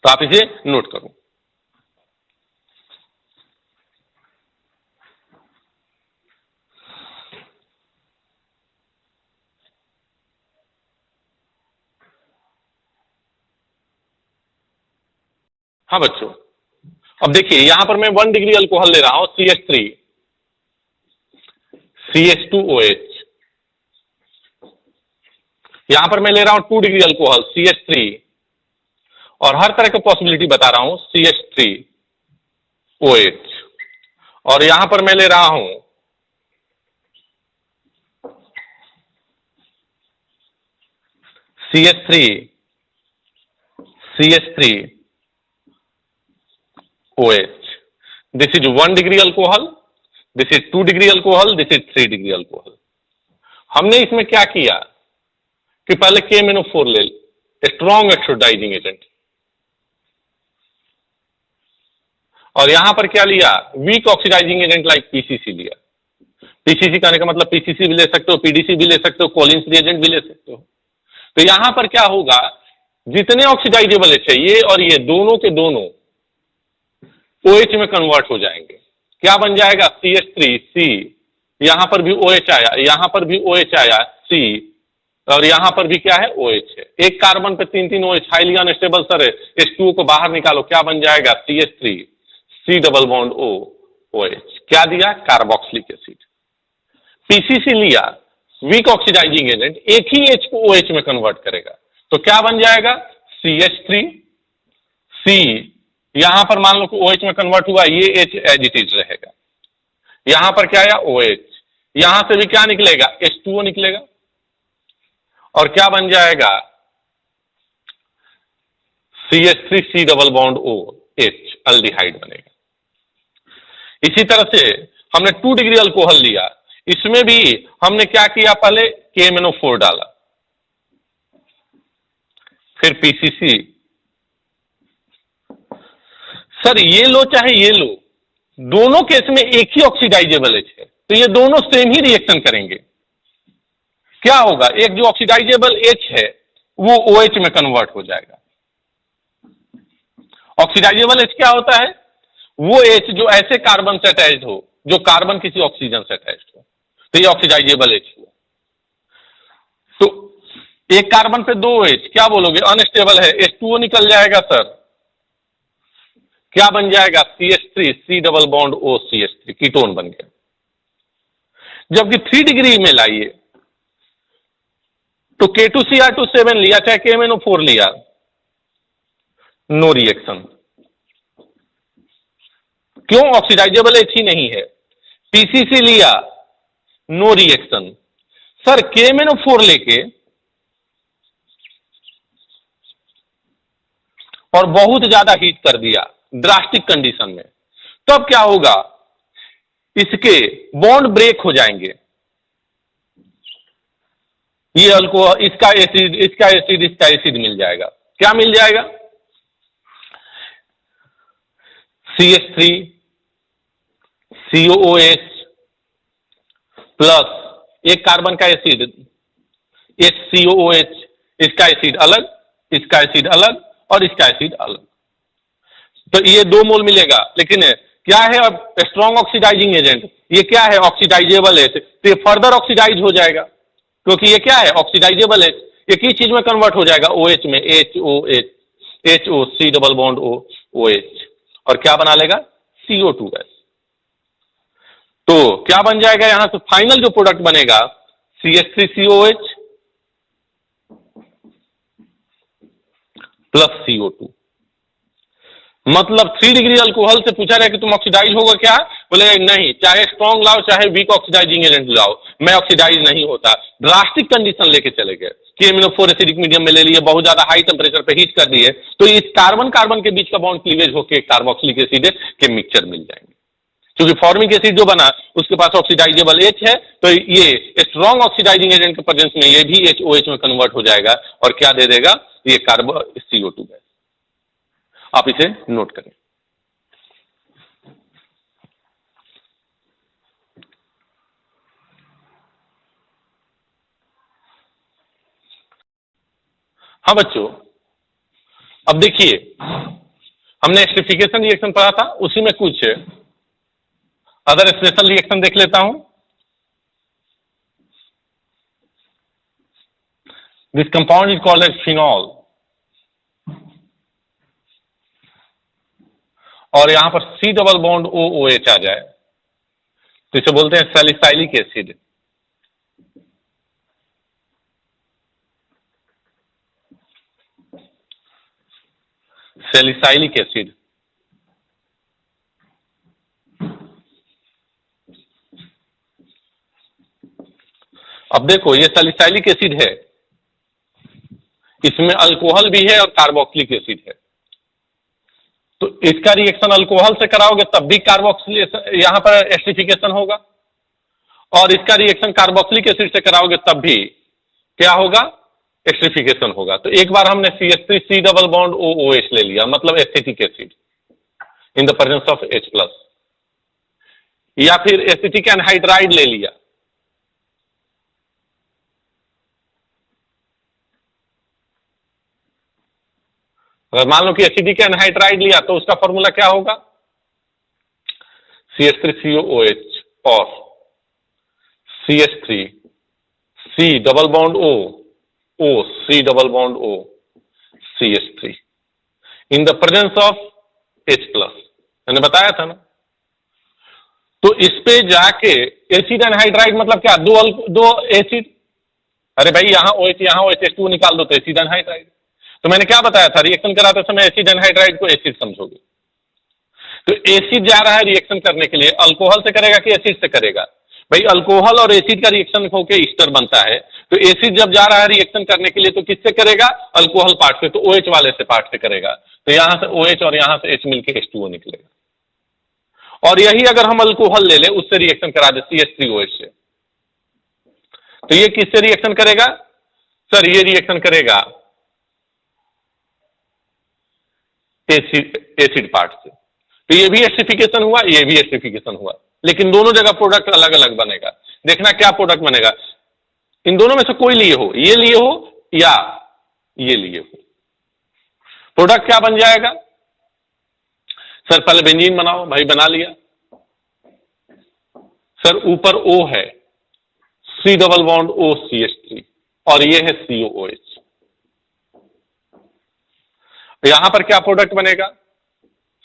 A: तो आप इसे नोट करो। हाँ बच्चों, अब देखिए यहां पर मैं 1 डिग्री अल्कोहल ले रहा हूं CH3 CH2OH। यहां पर मैं ले रहा हूं 2 डिग्री अल्कोहल CH3, और हर तरह की पॉसिबिलिटी बता रहा हूं CH3OH। और यहां पर मैं ले रहा हूं CH3 CH3OH। This is 1 degree alcohol, this is 2 degree alcohol, this is 3 degree alcohol. हमने इसमें क्या किया कि पहले KMnO4 ले, स्ट्रॉन्ग ऑक्सीडाइजिंग एजेंट, और यहां पर क्या लिया? Weak oxidizing agent like PCC लिया। PCC कहने का मतलब PCC भी ले सकते हो, PDC भी ले सकते हो, कोलिन्स रिएजेंट भी ले सकते हो। तो यहां पर क्या होगा? जितने ऑक्सीडाइजेबल है ये और ये दोनों के दोनों OH में कन्वर्ट हो जाएंगे। क्या बन जाएगा? CH3C, यहां पर भी OH आया, यहां पर भी OH आया C, और यहां पर भी क्या है? OH है। एक कार्बन पे 3 OH, हाईली अनस्टेबल सर है। H2O को बाहर निकालो, क्या बन जाएगा? CH3 C double bond O OH। क्या दिया? Carboxylic acid. PCC लिया, वीक ऑक्सीडाइजिंग एजेंट, एक ही H को OH में कन्वर्ट करेगा, तो क्या बन जाएगा? CH3C, यहां पर मान लो कि OH में कन्वर्ट हुआ, ये H एज इट इज रहेगा। यहां पर क्या आया? OH। यहां से भी क्या निकलेगा? H2O निकलेगा, और क्या बन जाएगा? CH3C double bond OH, aldehyde बनेगा। इसी तरह से हमने 2 डिग्री अल्कोहल लिया, इसमें भी हमने क्या किया? पहले KMnO4 डाला, फिर PCC। सर ये लो चाहे ये लो, दोनों केस में एक ही ऑक्सीडाइजेबल H है, तो ये दोनों सेम ही रिएक्शन करेंगे। क्या होगा? एक जो ऑक्सीडाइजेबल H है वो OH में कन्वर्ट हो जाएगा। ऑक्सीडाइजेबल H क्या होता है? वो H जो ऐसे कार्बन से अटैच्ड हो, जो कार्बन किसी ऑक्सीजन से अटैच्ड हो, तो ये ऑक्सीडाइजेबल H हुआ। तो एक कार्बन पे 2 OH, क्या बोलोगे? अनस्टेबल है, H2O निकल जाएगा सर, क्या बन जाएगा? CH3 C double bond O CH3, ketone बन गया। जबकि 3 डिग्री में लाइए तो K2Cr2O7 लिया चाहे KMnO4 लिया, नो रिएक्शन। क्यों? ऑक्सीडाइजेबल H ही नहीं है। PCC लिया, नो रिएक्शन। सर KMnO4 लेके और बहुत ज्यादा हीट कर दिया ड्रास्टिक कंडीशन में, तो अब क्या होगा? इसके बॉन्ड ब्रेक हो जाएंगे। ये अल्कोहल, इसका एसिड, इसका एसिड, इसका एसिड मिल जाएगा। क्या मिल जाएगा? CH3 COOH प्लस एक कार्बन का एसिड HCOOH, इसका एसिड अलग, इसका एसिड अलग, और इसका एसिड अलग, तो ये 2 मोल मिलेगा। लेकिन क्या है? अब स्ट्रॉन्ग ऑक्सीडाइजिंग एजेंट, ये क्या है? ऑक्सीडाइजेबल है, तो ये फर्दर ऑक्सीडाइज हो जाएगा, क्योंकि ये क्या है? ऑक्सीडाइजेबल है, एक ही चीज में कन्वर्ट हो जाएगा, OH में, HO C double bond O OH, और क्या बना लेगा? CO2 gas. तो क्या बन जाएगा यहां से फाइनल जो प्रोडक्ट बनेगा CH3COH प्लस CO2। मतलब 3 डिग्री अल्कोहल से पूछा गया कि तुम ऑक्सीडाइज होगा क्या, बोले नहीं, चाहे स्ट्रॉन्ग लाओ चाहे वीक ऑक्सीडाइजिंग एजेंट लाओ, मैं ऑक्सीडाइज नहीं होता। ड्रास्टिक कंडीशन लेके चले गए कि एमिनो4 एसिडिक मीडियम में ले लिए, बहुत ज्यादा हाई टेम्परेचर पे हीट कर दिए, तो इस कार्बन कार्बन के बीच का बॉन्ड क्लीवेज होकर कार्बोक्सिलिक एसिड के मिक्सचर मिल जाएंगे। क्योंकि फॉर्मिक एसिड जो बना उसके पास ऑक्सीडाइजेबल H है, तो ये स्ट्रॉन्ग ऑक्सीडाइजिंग एजेंट के प्रेजेंस में ये भी HOH में कन्वर्ट हो जाएगा और क्या दे देगा, ये कार्बन CO2 गैस। आप इसे नोट करें। हाँ बच्चों, अब देखिए हमने एस्टरिफिकेशन रिएक्शन पढ़ा था, उसी में कुछ अदर स्पेशल रिएक्शन देख लेता हूं। This compound is called as phenol, और यहां पर C डबल बॉन्ड OOH आ जाए तो इसे बोलते हैं सैलिसाइलिक एसिड। सैलिसाइलिक एसिड अब देखो ये सैलिसाइलिक एसिड है, इसमें अल्कोहल भी है और कार्बोक्सिलिक एसिड है, तो इसका रिएक्शन अल्कोहल से कराओगे तब भी कार्बोक्सिलिक यहां पर एस्टरिफिकेशन होगा, और इसका रिएक्शन कार्बोक्सिलिक एसिड से कराओगे तब भी क्या होगा, एस्टरिफिकेशन होगा। तो एक बार हमने CH3C डबल बॉन्ड OOH ले लिया, मतलब acetic acid in the presence of H plus, या फिर एसिटिक एनहाइड्राइड ले लिया, अगर मान लो कि एसिडिक एनहाइड्राइड लिया तो उसका फॉर्मूला क्या होगा, CH3COOH और CH3 C double bond O C double bond O CH3 in the presence of H plus, मैंने बताया था ना। तो इस पे जाके एसिड एनहाइड्राइड मतलब क्या, दो एसिड, अरे भाई यहाँ OH यहाँ OH H2 निकाल दो तो एसिड एनहाइड्राइड। तो मैंने क्या बताया था, रिएक्शन कराते समय एसिड एनहाइड्राइड को एसिड समझोगे। तो एसिड जा रहा है रिएक्शन करने के लिए, अल्कोहल से करेगा कि एसिड से करेगा, भाई अल्कोहल और एसिड का रिएक्शन होके ईस्टर बनता है, तो एसिड जब जा रहा है रिएक्शन करने के लिए तो किससे करेगा, अल्कोहल पार्ट से, तो OH वाले से पार्ट से करेगा, तो यहां से OH और यहां से H मिलके H2O निकलेगा। और यही अगर हम अल्कोहल ले ले उससे रिएक्शन करा दे CH3OH से, तो ये किससे रिएक्शन करेगा सर, ये रिएक्शन करेगा एसिड पार्ट से, तो ये भी एस्टरिफिकेशन हुआ, ये भी एस्टरिफिकेशन हुआ, लेकिन दोनों जगह प्रोडक्ट अलग अलग बनेगा। देखना क्या प्रोडक्ट बनेगा, इन दोनों में से कोई लिए हो, ये लिए हो या ये लिए हो, प्रोडक्ट क्या बन जाएगा सर, पहले बेंजीन बनाओ, भाई बना लिया सर, ऊपर O है C double bond O CH3 और ये है COOH, यहां पर क्या प्रोडक्ट बनेगा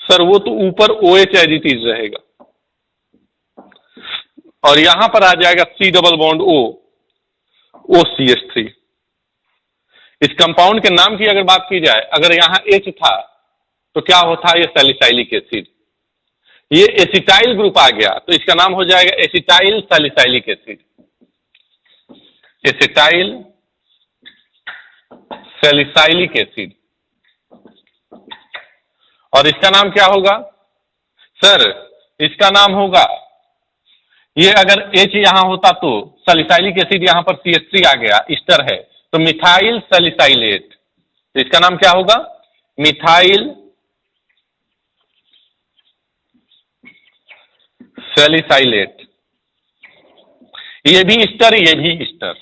A: सर, वो तो ऊपर OH एज इट इज रहेगा और यहां पर आ जाएगा C double bond O CH3। इस कंपाउंड के नाम की अगर बात की जाए, अगर यहां H था तो क्या होता, ये सैलिसाइलिक एसिड, ये एसिटाइल ग्रुप आ गया तो इसका नाम हो जाएगा acetyl salicylic acid, acetyl salicylic acid. और इसका नाम क्या होगा सर, इसका नाम होगा, ये अगर H यहां होता तो सैलिसाइलिक एसिड यहां पर CH3 आ गया, ईस्टर है, तो मिथाइल सैलिसाइलेट, तो इसका नाम क्या होगा, मिथाइल सैलिसाइलेट। ये भी ईस्टर, ये भी ईस्टर,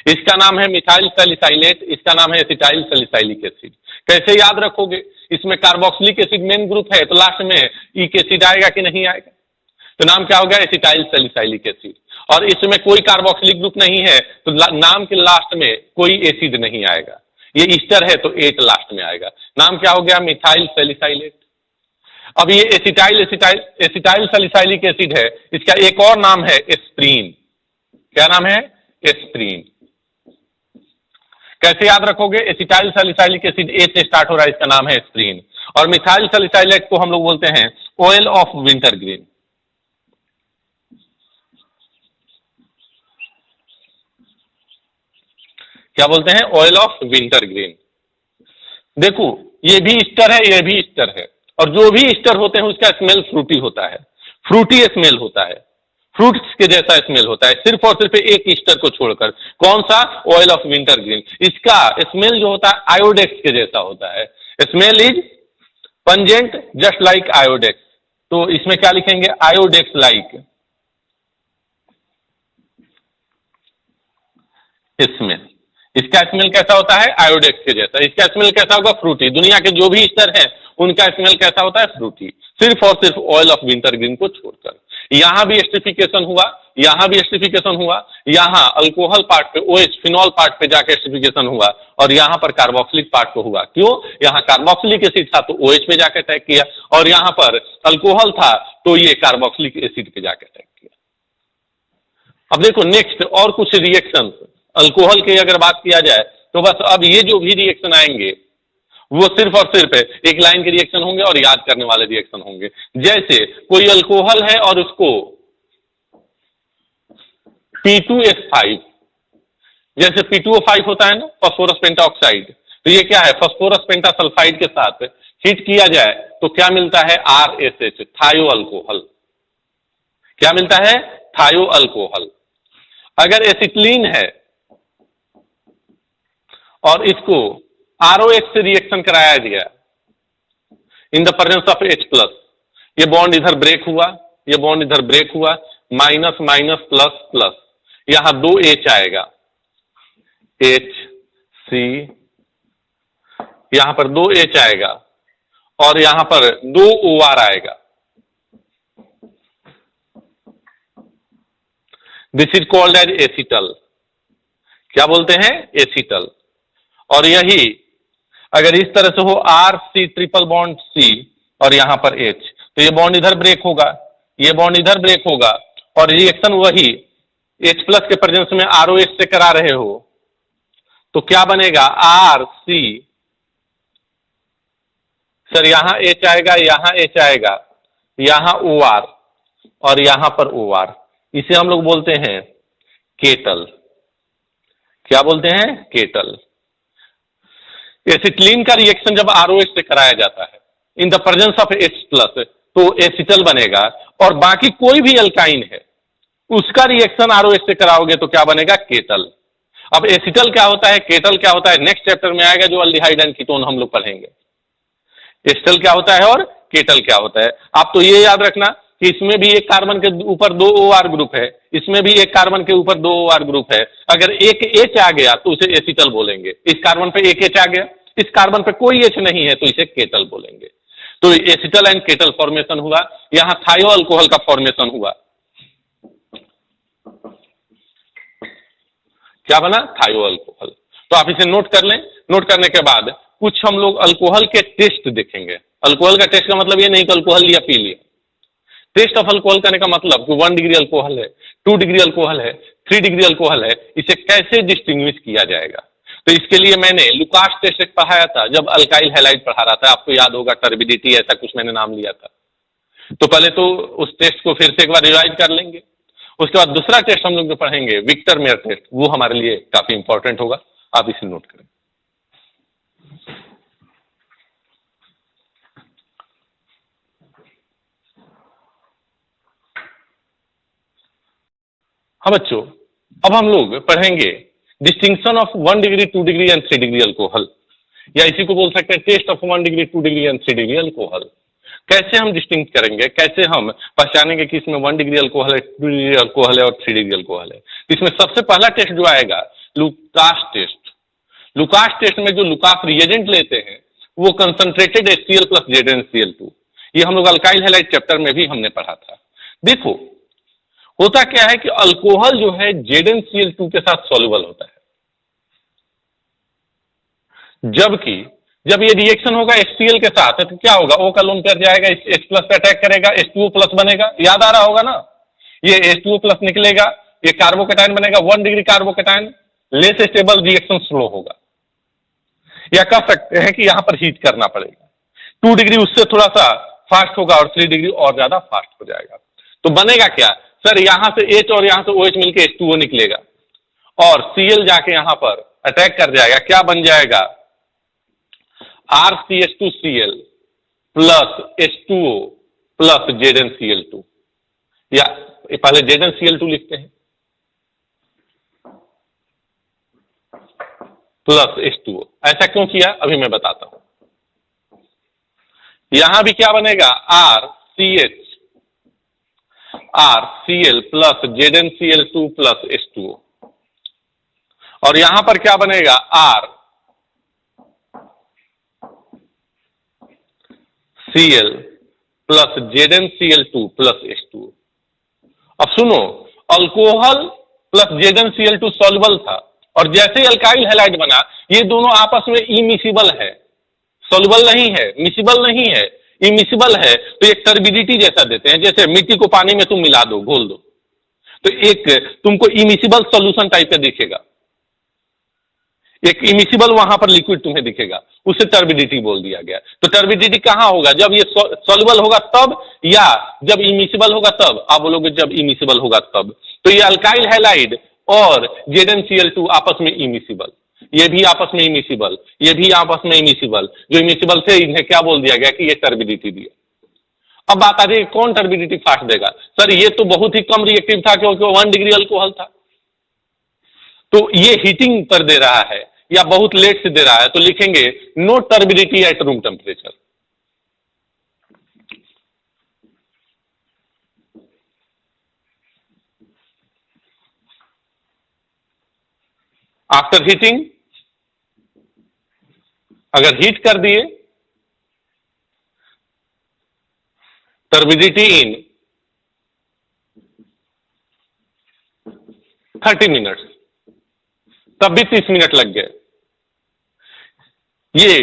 A: इसका नाम है मिथाइल सैलिसाइलेट, इसका नाम है एसिटाइल सैलिसाइलिक एसिड। कैसे याद रखोगे, इसमें कार्बोक्सिलिक एसिड मेन ग्रुप है तो लास्ट में इक एसिड आएगा कि नहीं आएगा, तो नाम क्या होगा, एसिटाइल सैलिसाइलिक एसिड। और इसमें कोई कार्बोक्सिलिक ग्रुप नहीं है तो नाम के लास्ट में कोई एसिड नहीं आएगा, ये ईस्टर है तो एट लास्ट में आएगा, नाम क्या हो गया, मिथाइल सैलिसाइलेट। अब ये acetyl acetyl acetyl salicylic acid है, इसका एक और नाम है एस्प्रीन। क्या नाम है? एस्प्रीन। कैसे याद रखोगे? एसिटाइल सैलिसाइलिक एसिड ए से स्टार्ट हो रहा है, इसका नाम है एस्प्रीन। और मिथाइल सैलिसाइलेट को हम लोग बोलते हैं ऑयल ऑफ विंटरग्रीन। क्या बोलते हैं? Oil of wintergreen. देखो, ये भी ईस्टर है, ये भी ईस्टर है, और जो भी ईस्टर होते हैं उसका स्मेल फ्रूटी होता है, फ्रूटी स्मेल होता है, फ्रूट्स के जैसा स्मेल होता है, सिर्फ और सिर्फ एक ईस्टर को छोड़कर। कौन सा? Oil of wintergreen. इसका स्मेल जो होता है आयोडेक्स के जैसा होता है। Smell is pungent just like Iodex. तो इसमें क्या लिखेंगे? Iodex like smell. इसका स्मेल कैसा होता है? आयोडेक्स के जैसा। इसका स्मेल कैसा होगा? फ्रूटी। दुनिया के जो भी ईस्टर हैं उनका स्मेल कैसा होता है? फ्रूटी, सिर्फ और सिर्फ ऑयल ऑफ विंटरग्रीन को छोड़कर। यहां भी एस्टिफिकेशन हुआ, यहां भी एस्टिफिकेशन हुआ, यहां अल्कोहल पार्ट पे OH फिनॉल पार्ट पे जाके एस्टिफिकेशन हुआ, और यहां पर कार्बोक्सिलिक पार्ट पे हुआ। क्यों? यहां कार्बोक्सिलिक एसिड था तो OH पे जाके अटैक किया, और यहां पर अल्कोहल था तो ये कार्बोक्सिलिक एसिड पे जाके अटैक किया। अब देखो नेक्स्ट और कुछ रिएक्शन अल्कोहल की अगर बात किया जाए तो बस अब ये जो भी रिएक्शन आएंगे वो सिर्फ और सिर्फ एक लाइन के रिएक्शन होंगे और याद करने वाले रिएक्शन होंगे। जैसे कोई अल्कोहल है और उसको P2S5, जैसे P2O5 होता है ना, फास्फोरस पेंटाऑक्साइड, तो ये क्या है? फास्फोरस पेंटासल्फाइड के साथ हीट किया जाए तो क्या मिलता है? RSH, थायो अल्कोहल। क्या मिलता है? थायो अल्कोहल। अगर एसिटिलीन है और इसको ROH से रिएक्शन कराया गया इन द प्रेजेंस ऑफ H+, ये बॉन्ड इधर ब्रेक हुआ, ये बॉन्ड इधर ब्रेक हुआ, माइनस माइनस प्लस प्लस, यहां 2 H आएगा, HC, यहां पर 2 H आएगा, और यहां पर 2 OR आएगा। This is called as acetal. क्या बोलते हैं? एसिटल। और यही अगर इस तरह से हो RC ट्रिपल बॉन्ड C और यहां पर H, तो ये बॉन्ड इधर ब्रेक होगा, ये बॉन्ड इधर ब्रेक होगा, और रिएक्शन वही H+ के प्रेजेंस में ROH से करा रहे हो तो क्या बनेगा? RC, सर यहां H आएगा, यहां H आएगा, यहां OR और यहां पर OR। इसे हम लोग बोलते हैं केटल। क्या बोलते हैं? केटल। एसिटिलीन का रिएक्शन जब ROH से कराया जाता है इन द प्रेजेंस ऑफ H+ तो एसिटल बनेगा, और बाकी कोई भी अल्काइन है उसका रिएक्शन ROH से कराओगे तो क्या बनेगा? केटल। अब एसिटल क्या होता है, केटल क्या होता है, नेक्स्ट चैप्टर में आएगा जो अल्डिहाइड एंड कीटोन हम लोग पढ़ेंगे। एसिटल क्या होता है और केटल क्या होता है। आप तो ये याद रखना कि इसमें भी एक कार्बन के ऊपर 2 OR ग्रुप है, इसमें भी एक कार्बन के ऊपर 2 OR ग्रुप है। अगर एक H आ गया तो उसे एसिटल बोलेंगे। इस कार्बन पे एक H आ गया, इस कार्बन पे कोई H नहीं है तो इसे केटल बोलेंगे। तो एसिटल एंड केटल फॉर्मेशन हुआ, यहां थायो अल्कोहल का फॉर्मेशन हुआ। क्या बना? थायो अल्कोहल। तो आप इसे नोट कर लें। नोट करने के बाद कुछ हम लोग अल्कोहल के टेस्ट देखेंगे। अल्कोहल का टेस्ट का मतलब ये नहीं कि अल्कोहल लिया पी लिया। टेस्ट ऑफ अल्कोहल करने का मतलब कि 1 डिग्री अल्कोहल है, 2 डिग्री अल्कोहल है, 3 डिग्री अल्कोहल है, इसे कैसे डिस्टिंग्विश किया जाएगा। तो इसके लिए मैंने लुकास टेस्ट एक पढ़ाया था जब अल्काइल हैलाइड पढ़ा रहा था, आपको याद होगा, टर्बिडिटी ऐसा कुछ मैंने नाम लिया था। तो पहले तो उस टेस्ट को फिर से एक बार रिवाइज कर लेंगे। उसके बाद दूसरा टेस्ट हम लोग जो पढ़ेंगे विक्टर मेयर टेस्ट, वो हमारे लिए काफी इंपॉर्टेंट होगा, आप इसे नोट करें। हाँ बच्चों, अब हम लोग पढ़ेंगे distinction of 1 degree, 2 degree and 3 degree alcohol, या इसी को बोल सकते हैं test of 1 degree, 2 degree and 3 degree alcohol. कैसे हम डिस्टिंक्ट करेंगे, कैसे हम पहचानेंगे कि इसमें 1 डिग्री अल्कोहल है, 2 डिग्री अल्कोहल है और 3 डिग्री अल्कोहल है। इसमें सबसे पहला टेस्ट जो आएगा लुकास टेस्ट। लुकास टेस्ट में जो लुकास रिएजेंट लेते हैं वो कंसंट्रेटेड HCl प्लस ZnCl2। ये हम लोग अल्काइल हैलाइड चैप्टर में भी हमने पढ़ा था। देखो होता क्या है कि अल्कोहल जो है ZnCl2 के साथ सॉल्युबल होता है, जबकि जब ये रिएक्शन होगा HCl के साथ तो क्या होगा, O का लोन पेयर जाएगा, H प्लस पे अटैक करेगा, H2O प्लस बनेगा, याद आ रहा होगा ना, ये H2O प्लस निकलेगा, ये कार्बोकेटाइन बनेगा, 1 degree carbocation, less stable reaction slow होगा, या कह सकते हैं कि यहां पर हीट करना पड़ेगा। 2 डिग्री उससे थोड़ा सा फास्ट होगा और 3 डिग्री और ज्यादा फास्ट हो जाएगा। तो बनेगा क्या सर, यहां से H और यहां से OH मिलकर H2O निकलेगा और Cl जाके यहां पर अटैक कर जाएगा, क्या बन जाएगा, RCH2Cl plus H2O plus ZnCl2, या पहले ZnCl2 लिखते हैं प्लस H2O। ऐसा क्यों किया अभी मैं बताता हूं। यहां भी क्या बनेगा, RCl plus ZnCl2 plus H2O, और यहां पर क्या बनेगा, RCl plus ZnCl2 plus H2O। अब सुनो, अल्कोहल प्लस ZnCl2 सॉल्युबल था, और जैसे ही अल्काइल हैलाइड बना, ये दोनों आपस में इमिसिबल है, सॉल्युबल नहीं है, मिसिबल नहीं है, इमिसिबल है। तो एक टर्बिडिटी जैसा देते हैं, जैसे मिट्टी को पानी में तुम मिला दो, घोल दो, तो एक तुमको इमिसिबल सॉल्यूशन टाइप का दिखेगा, एक इमिसिबल वहां पर लिक्विड तुम्हें दिखेगा, उसे टर्बिडिटी बोल दिया गया। तो टर्बिडिटी कहां होगा, जब ये सॉल्युबल होगा तब, या जब इमिसिबल होगा तब। आप बोलोगे जब इमिसिबल होगा तब। तो ये अल्काइल हैलाइड और ZnCl2 आपस में इमिसिबल, ये भी आपस में इमिसिबल, ये भी आपस में इमिसिबल, जो इमिसिबल थे इन्हें क्या बोल दिया गया कि ये टर्बिडिटी दिया। अब बात आ रही है कौन टर्बिडिटी फास्ट देगा। सर ये तो बहुत ही कम रिएक्टिव था, क्योंकि 1 डिग्री अल्कोहल था, तो ये हीटिंग पर दे रहा है या बहुत लेट से दे रहा है, तो लिखेंगे no turbidity at room temperature. After heating, अगर हीट कर दिए, टर्बिडिटी इन 30 मिनट्स, तब भी 30 मिनट लग गए। ये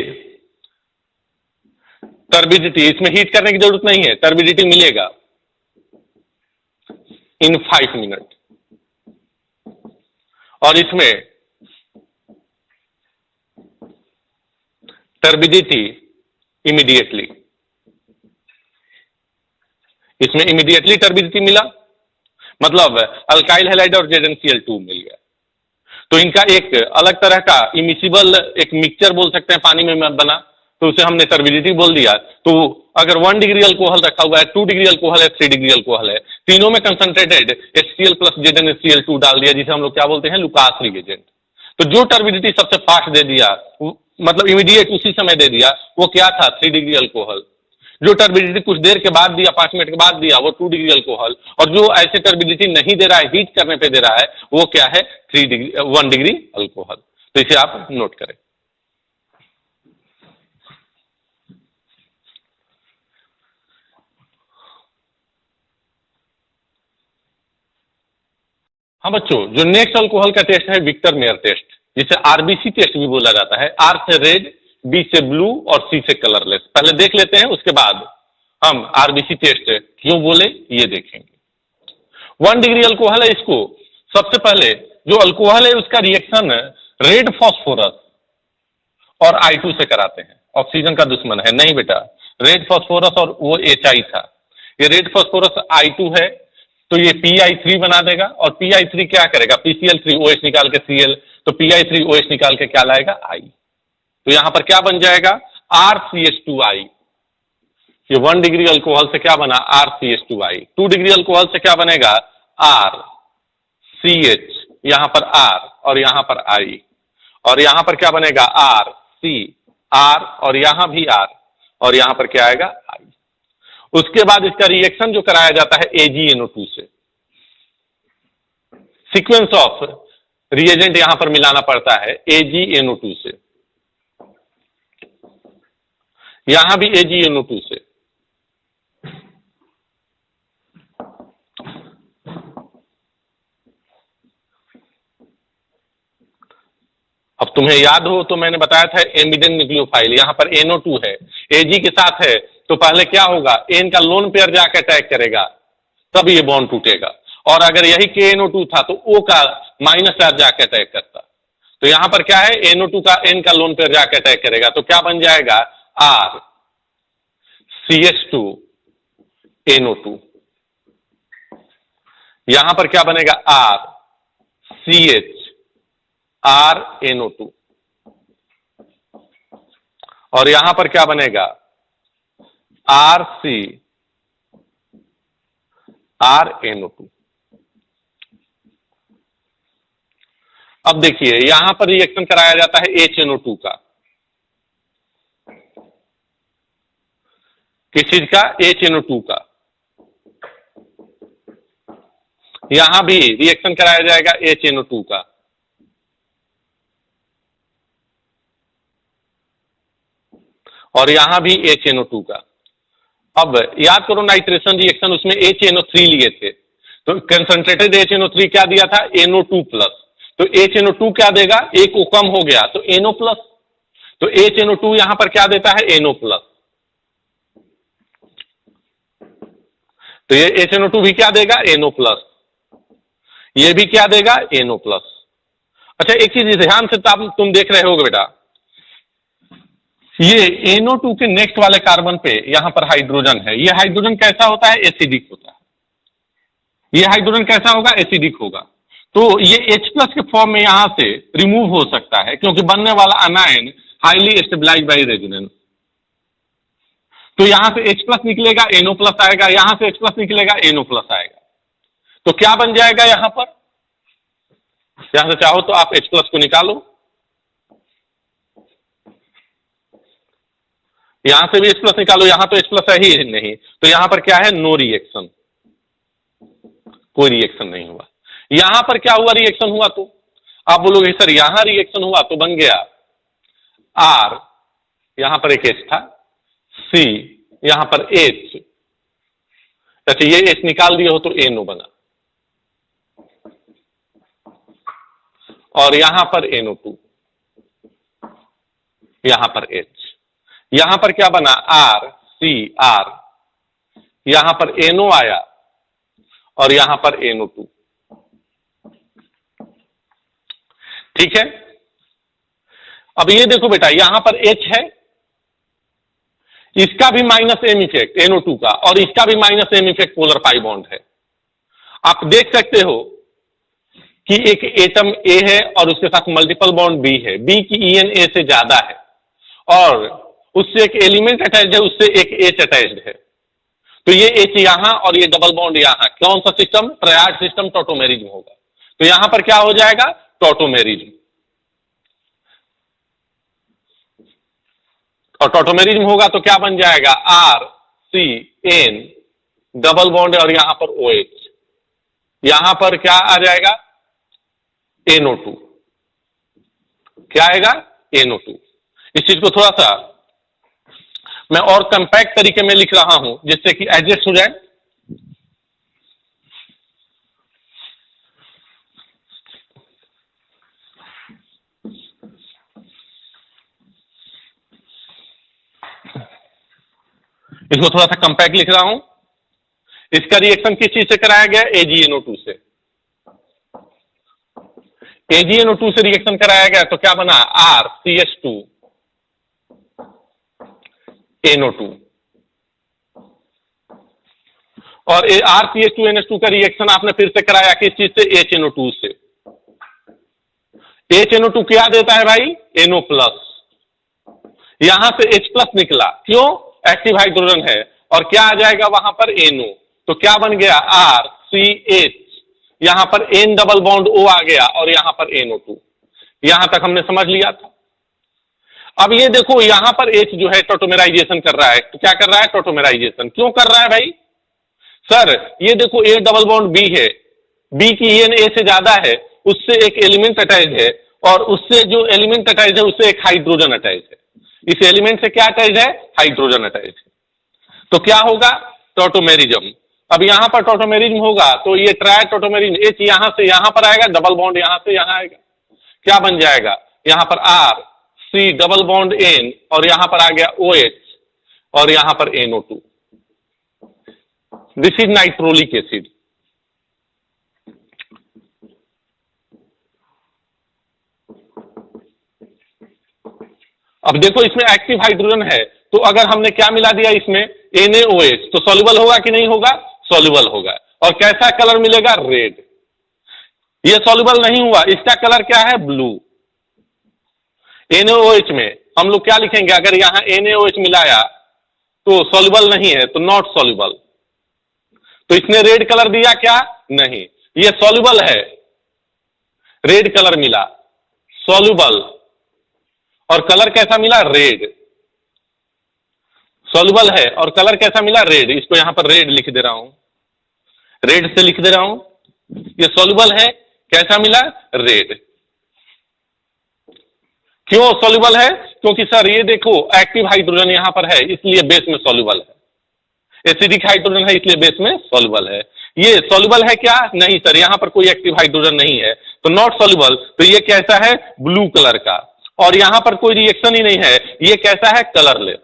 A: टर्बिडिटी, इसमें हीट करने की जरूरत नहीं है, टर्बिडिटी मिलेगा इन 5 मिनट, और इसमें टर्बिडिटी इमीडिएटली, इसमें इमीडिएटली टर्बिडिटी मिला, मतलब अल्काइल हैलाइड और ZnCl2 मिल गया। तो इनका एक अलग तरह का इमिसिबल एक मिक्सचर बोल सकते हैं, पानी में बना, तो उसे हमने टर्बिडिटी बोल दिया। तो अगर 1 डिग्री अल्कोहल रखा हुआ है, 2 डिग्री अल्कोहल है, 3 डिग्री अल्कोहल है, तीनों में कंसंट्रेटेड HCl प्लस ZnCl2 डाल दिया, जिसे हम लोग क्या बोलते हैं, लुकास रिएजेंट। तो जो टर्बिडिटी सबसे फास्ट दे दिया, मतलब इमीडिएट उसी समय दे दिया, वो क्या था, 3 डिग्री अल्कोहल। जो टर्बिडिटी कुछ देर के बाद दिया, 5 मिनट के बाद दिया, वो 2 डिग्री अल्कोहल। और जो ऐसे टर्बिडिटी नहीं दे रहा है, हीट करने पे दे रहा है, वो क्या है, 1 डिग्री अल्कोहल। तो इसे आप नोट करें। हाँ बच्चों, जो नेक्स्ट अल्कोहल का टेस्ट है विक्टर मेयर टेस्ट, जिसे RBC टेस्ट भी बोला जाता है। R से रेड, B से ब्लू और C से कलरलेस। पहले देख लेते हैं, उसके बाद हम RBC टेस्ट क्यों बोले ये देखेंगे। 1 डिग्री अल्कोहल है, इसको सबसे पहले जो अल्कोहल है उसका रिएक्शन रेड फॉस्फोरस और I2 से कराते हैं। ऑक्सीजन का दुश्मन है नहीं बेटा, रेड फॉस्फोरस और वो HI था। ये रेड फॉस्फोरस I2 है, तो ये PI3 बना देगा, और PI3 क्या करेगा, PCl3OH निकाल के Cl, तो PI3OH निकाल के क्या लाएगा, I। तो यहां पर क्या बन जाएगा, RCH2I। ये 1 डिग्री अल्कोहल से क्या बना, RCH2I। 2 डिग्री अल्कोहल से क्या बनेगा, RCH, यहां पर R और यहां पर I, और यहां पर क्या बनेगा, RCR, और यहां भी R, और यहां पर क्या आएगा, I। उसके बाद इसका रिएक्शन जो कराया जाता है AgNO2 से, सीक्वेंस ऑफ रिएजेंट यहां पर मिलाना पड़ता है AgNO2 से, यहां भी AgNO2 से। अब तुम्हें याद हो तो मैंने बताया था एमिडेंट न्यूक्लियोफाइल, यहां पर NO2 है, Ag के साथ है, तो पहले क्या होगा, एन का लोन पेयर जाकर अटैक करेगा, तब ये बॉन्ड टूटेगा। और अगर यही KNO2 था तो O का माइनस चार्ज जाकर अटैक करता। तो यहां पर क्या है, NO2 का N का लोन पेयर जाकर अटैक करेगा, तो क्या बन जाएगा, R CH2 NO2। यहां पर क्या बनेगा, R CH R NO2। और यहां पर क्या बनेगा, RC R NO2। अब देखिए यहां पर रिएक्शन कराया जाता है HNO2 का, किस चीज का, HNO2 का। यहां भी रिएक्शन कराया जाएगा HNO2 का, और यहां भी HNO2 का। अब याद करो नाइट्रेशन रिएक्शन, उसमें HNO3 लिए थे, तो कंसंट्रेटेड HNO3 क्या दिया था, NO2+। तो HNO2 क्या देगा, एक O कम हो गया तो NO+, तो HNO2 यहां पर क्या देता है, NO+। तो ये HNO2 भी क्या देगा, NO+, ये भी क्या देगा, NO+। अच्छा एक चीज ध्यान से तुम देख रहे होगे बेटा, ये NO2 के नेक्स्ट वाले कार्बन पे यहां पर हाइड्रोजन है, ये हाइड्रोजन कैसा होता है, एसिडिक होता है। ये हाइड्रोजन कैसा होगा, एसिडिक होगा। तो ये H+ के फॉर्म में यहां से रिमूव हो सकता है, क्योंकि बनने वाला anion highly stabilized by resonance. तो यहां से H+ निकलेगा, NO+ आएगा, यहां से H+ निकलेगा, NO+ आएगा। तो क्या बन जाएगा यहां पर, यहां से चाहो तो आप H+ को निकालो, यहां से भी H+ निकालो, यहां तो H+ है ही नहीं, तो यहां पर क्या है, नो रिएक्शन, कोई रिएक्शन नहीं हुआ। यहां पर क्या हुआ, रिएक्शन हुआ, तो आप बोलोगे सर यहां रिएक्शन हुआ तो बन गया R, यहां पर एक H था, C, यहां पर H, अच्छा ये H निकाल दिया हो तो NO बना, और यहां पर NO2, यहां पर H, यहां पर क्या बना, R C R, यहां पर NO आया, और यहां पर NO2। ठीक है, अब ये देखो बेटा, यहां पर H है, इसका भी -M इफेक्ट NO2 का, और इसका भी -M effect polar pi bond है। आप देख सकते हो कि एक एटम A है और उसके साथ मल्टीपल बॉन्ड B है, B की EN A से ज्यादा है, और उससे एक एलिमेंट अटैच्ड है, उससे एक H अटैच्ड है। तो ये H यहां और ये डबल बॉन्ड यहां, कौन सा सिस्टम, ट्रायड सिस्टम, टॉटोमेरिज्म होगा। तो यहां पर क्या हो जाएगा, टॉटोमेरिज्म। और टॉटोमेरिज्म होगा तो क्या बन जाएगा, R C N double bond है, और यहां पर OH, यहां पर क्या आ जाएगा, NO2, क्या आएगा, NO2। इस चीज को थोड़ा सा मैं और कंपैक्ट तरीके में लिख रहा हूं जिससे कि एडजस्ट हो जाए। इसको थोड़ा सा कंपैक्ट लिख रहा हूं। इसका रिएक्शन किस चीज से कराया गया, AgNO2 से, AgNO2 से रिएक्शन कराया गया, तो क्या बना, R CH2 NO2, और R CH2 NH2 का रिएक्शन आपने फिर से कराया किस चीज से, HNO2 से। HNO2 क्या देता है भाई, NO+, यहां से H+ निकला, क्यों, एक्टिव हाइड्रोजन है, और क्या आ जाएगा वहां पर, NO। तो क्या बन गया, R CH, यहां पर N डबल बॉन्ड O आ गया, और यहां पर NO2। यहां तक हमने समझ लिया था। अब ये देखो यहां पर H जो है टॉटोमेराइजेशन कर रहा है, तो क्या कर रहा है, टॉटोमेराइजेशन क्यों कर रहा है भाई, सर ये देखो A डबल बॉन्ड B है, B की EN A से ज्यादा है, उससे एक एलिमेंट अटैच है, और उससे जो एलिमेंट अटैच है उससे एक हाइड्रोजन अटैच है, इस एलिमेंट से क्या अटैच है, हाइड्रोजन अटैच है। तो क्या होगा, टॉटोमेरिज्म। अब यहां पर टॉटोमेरिज्म होगा तो ये ट्रायड टॉटोमेरिज्म, H यहां से यहां पर आएगा, डबल बॉन्ड यहां से यहां आएगा, क्या बन जाएगा, यहां पर R, C double bond N और यहां पर आ गया OH और यहां पर NO2। This is nitrolic acid. अब देखो इसमें एक्टिव हाइड्रोजन है, तो अगर हमने क्या मिला दिया इसमें NaOH, तो सॉल्युबल होगा कि नहीं होगा? सॉल्युबल होगा। और कैसा कलर मिलेगा? रेड। ये सॉल्युबल नहीं हुआ, इसका कलर क्या है? ब्लू। NaOH में हम लोग क्या लिखेंगे? अगर यहां NaOH मिलाया तो सॉल्युबल नहीं है, तो नॉट सॉल्युबल। तो इसने रेड कलर दिया क्या? नहीं, ये सॉल्युबल है, रेड कलर मिला, सॉल्युबल। और कलर कैसा मिला? रेड। सॉल्युबल है और कलर कैसा मिला? रेड। इसको यहां पर रेड लिख दे रहा हूं, रेड से लिख दे रहा हूं। ये सॉल्युबल है, कैसा मिला? रेड। क्यों सॉल्युबल है? क्योंकि सर ये देखो एक्टिव हाइड्रोजन यहां पर है, इसलिए बेस में सॉल्युबल है। एसिडिक हाइड्रोजन है, इसलिए बेस में सॉल्युबल है। ये सॉल्युबल है क्या? नहीं सर, यहां पर कोई एक्टिव हाइड्रोजन नहीं है, तो नॉट सॉल्युबल। तो ये कैसा है? ब्लू कलर का। और यहां पर कोई रिएक्शन ही नहीं है, ये कैसा है? कलरलेस।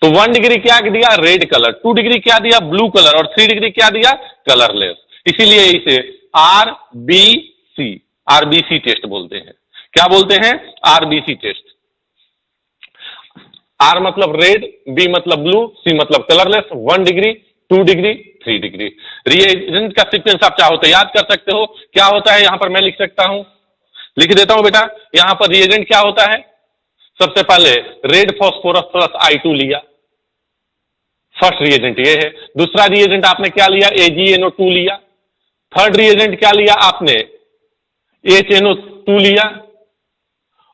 A: तो 1 डिग्री क्या दिया? Red colour. 2 डिग्री क्या दिया? Blue colour. और 3 डिग्री क्या दिया? कलरलेस। इसीलिए इसे आरबीसी टेस्ट बोलते हैं। क्या बोलते हैं? RBC test. आर मतलब रेड, बी मतलब ब्लू, सी मतलब colourless. 1 degree, 2 degree, 3 degree. Reagent का सीक्वेंस आप चाहो तो याद कर सकते हो। क्या होता है यहां पर? मैं लिख सकता हूं, लिख देता हूं बेटा। यहां पर रिएजेंट क्या होता है? सबसे पहले रेड फास्फोरस प्लस I2 लिया, फर्स्ट रिएजेंट ये है। दूसरा रिएजेंट आपने क्या लिया? AgNO2 लिया। थर्ड रिएजेंट क्या लिया आपने? HNO2 लिया।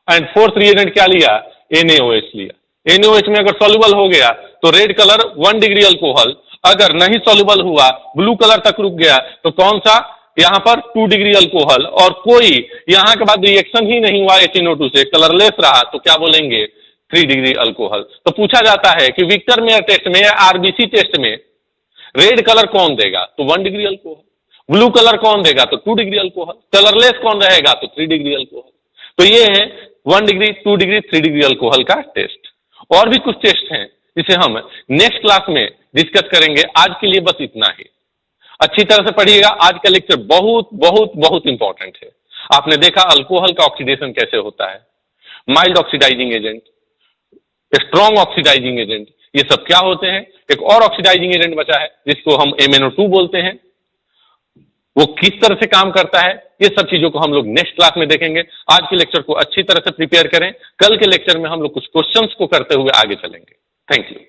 A: एंड फोर्थ रिएजेंट क्या लिया? NaOH लिया। NaOH में अगर सॉल्युबल हो गया तो रेड कलर 1 डिग्री अल्कोहल, अगर नहीं सॉल्युबल हुआ, ब्लू कलर तक रुक गया, तो कौन सा? यहां पर 2 डिग्री अल्कोहल। और कोई यहां के बाद रिएक्शन ही नहीं हुआ HNO2 से, कलरलेस रहा, तो क्या बोलेंगे? 3 डिग्री अल्कोहल। तो पूछा जाता है कि विक्टर मेयर टेस्ट में या आरबीसी टेस्ट में रेड कलर कौन देगा? तो 1 डिग्री अल्कोहल। ब्लू कलर कौन देगा? तो 2 डिग्री अल्कोहल। कलरलेस कौन रहेगा? तो 3 डिग्री अल्कोहल। तो ये है 1 डिग्री, 2 डिग्री, 3 डिग्री अल्कोहल का टेस्ट। और भी कुछ टेस्ट हैं जिसे हम नेक्स्ट क्लास में डिस्कस करेंगे। आज के लिए बस इतना ही। अच्छी तरह से पढ़िएगा, आज का लेक्चर बहुत बहुत बहुत इंपॉर्टेंट है। आपने देखा अल्कोहल का ऑक्सीडेशन कैसे होता है, mild oxidising agent, strong oxidising agent, ये सब क्या होते हैं। एक और ऑक्सीडाइजिंग एजेंट बचा है जिसको हम MnO2 बोलते हैं, वो किस तरह से काम करता है, ये सब चीजों को हम लोग नेक्स्ट क्लास में देखेंगे। आज के लेक्चर को अच्छी तरह से प्रिपेयर करें, कल के लेक्चर में हम लोग कुछ क्वेश्चंस को करते हुए आगे चलेंगे। Thank you.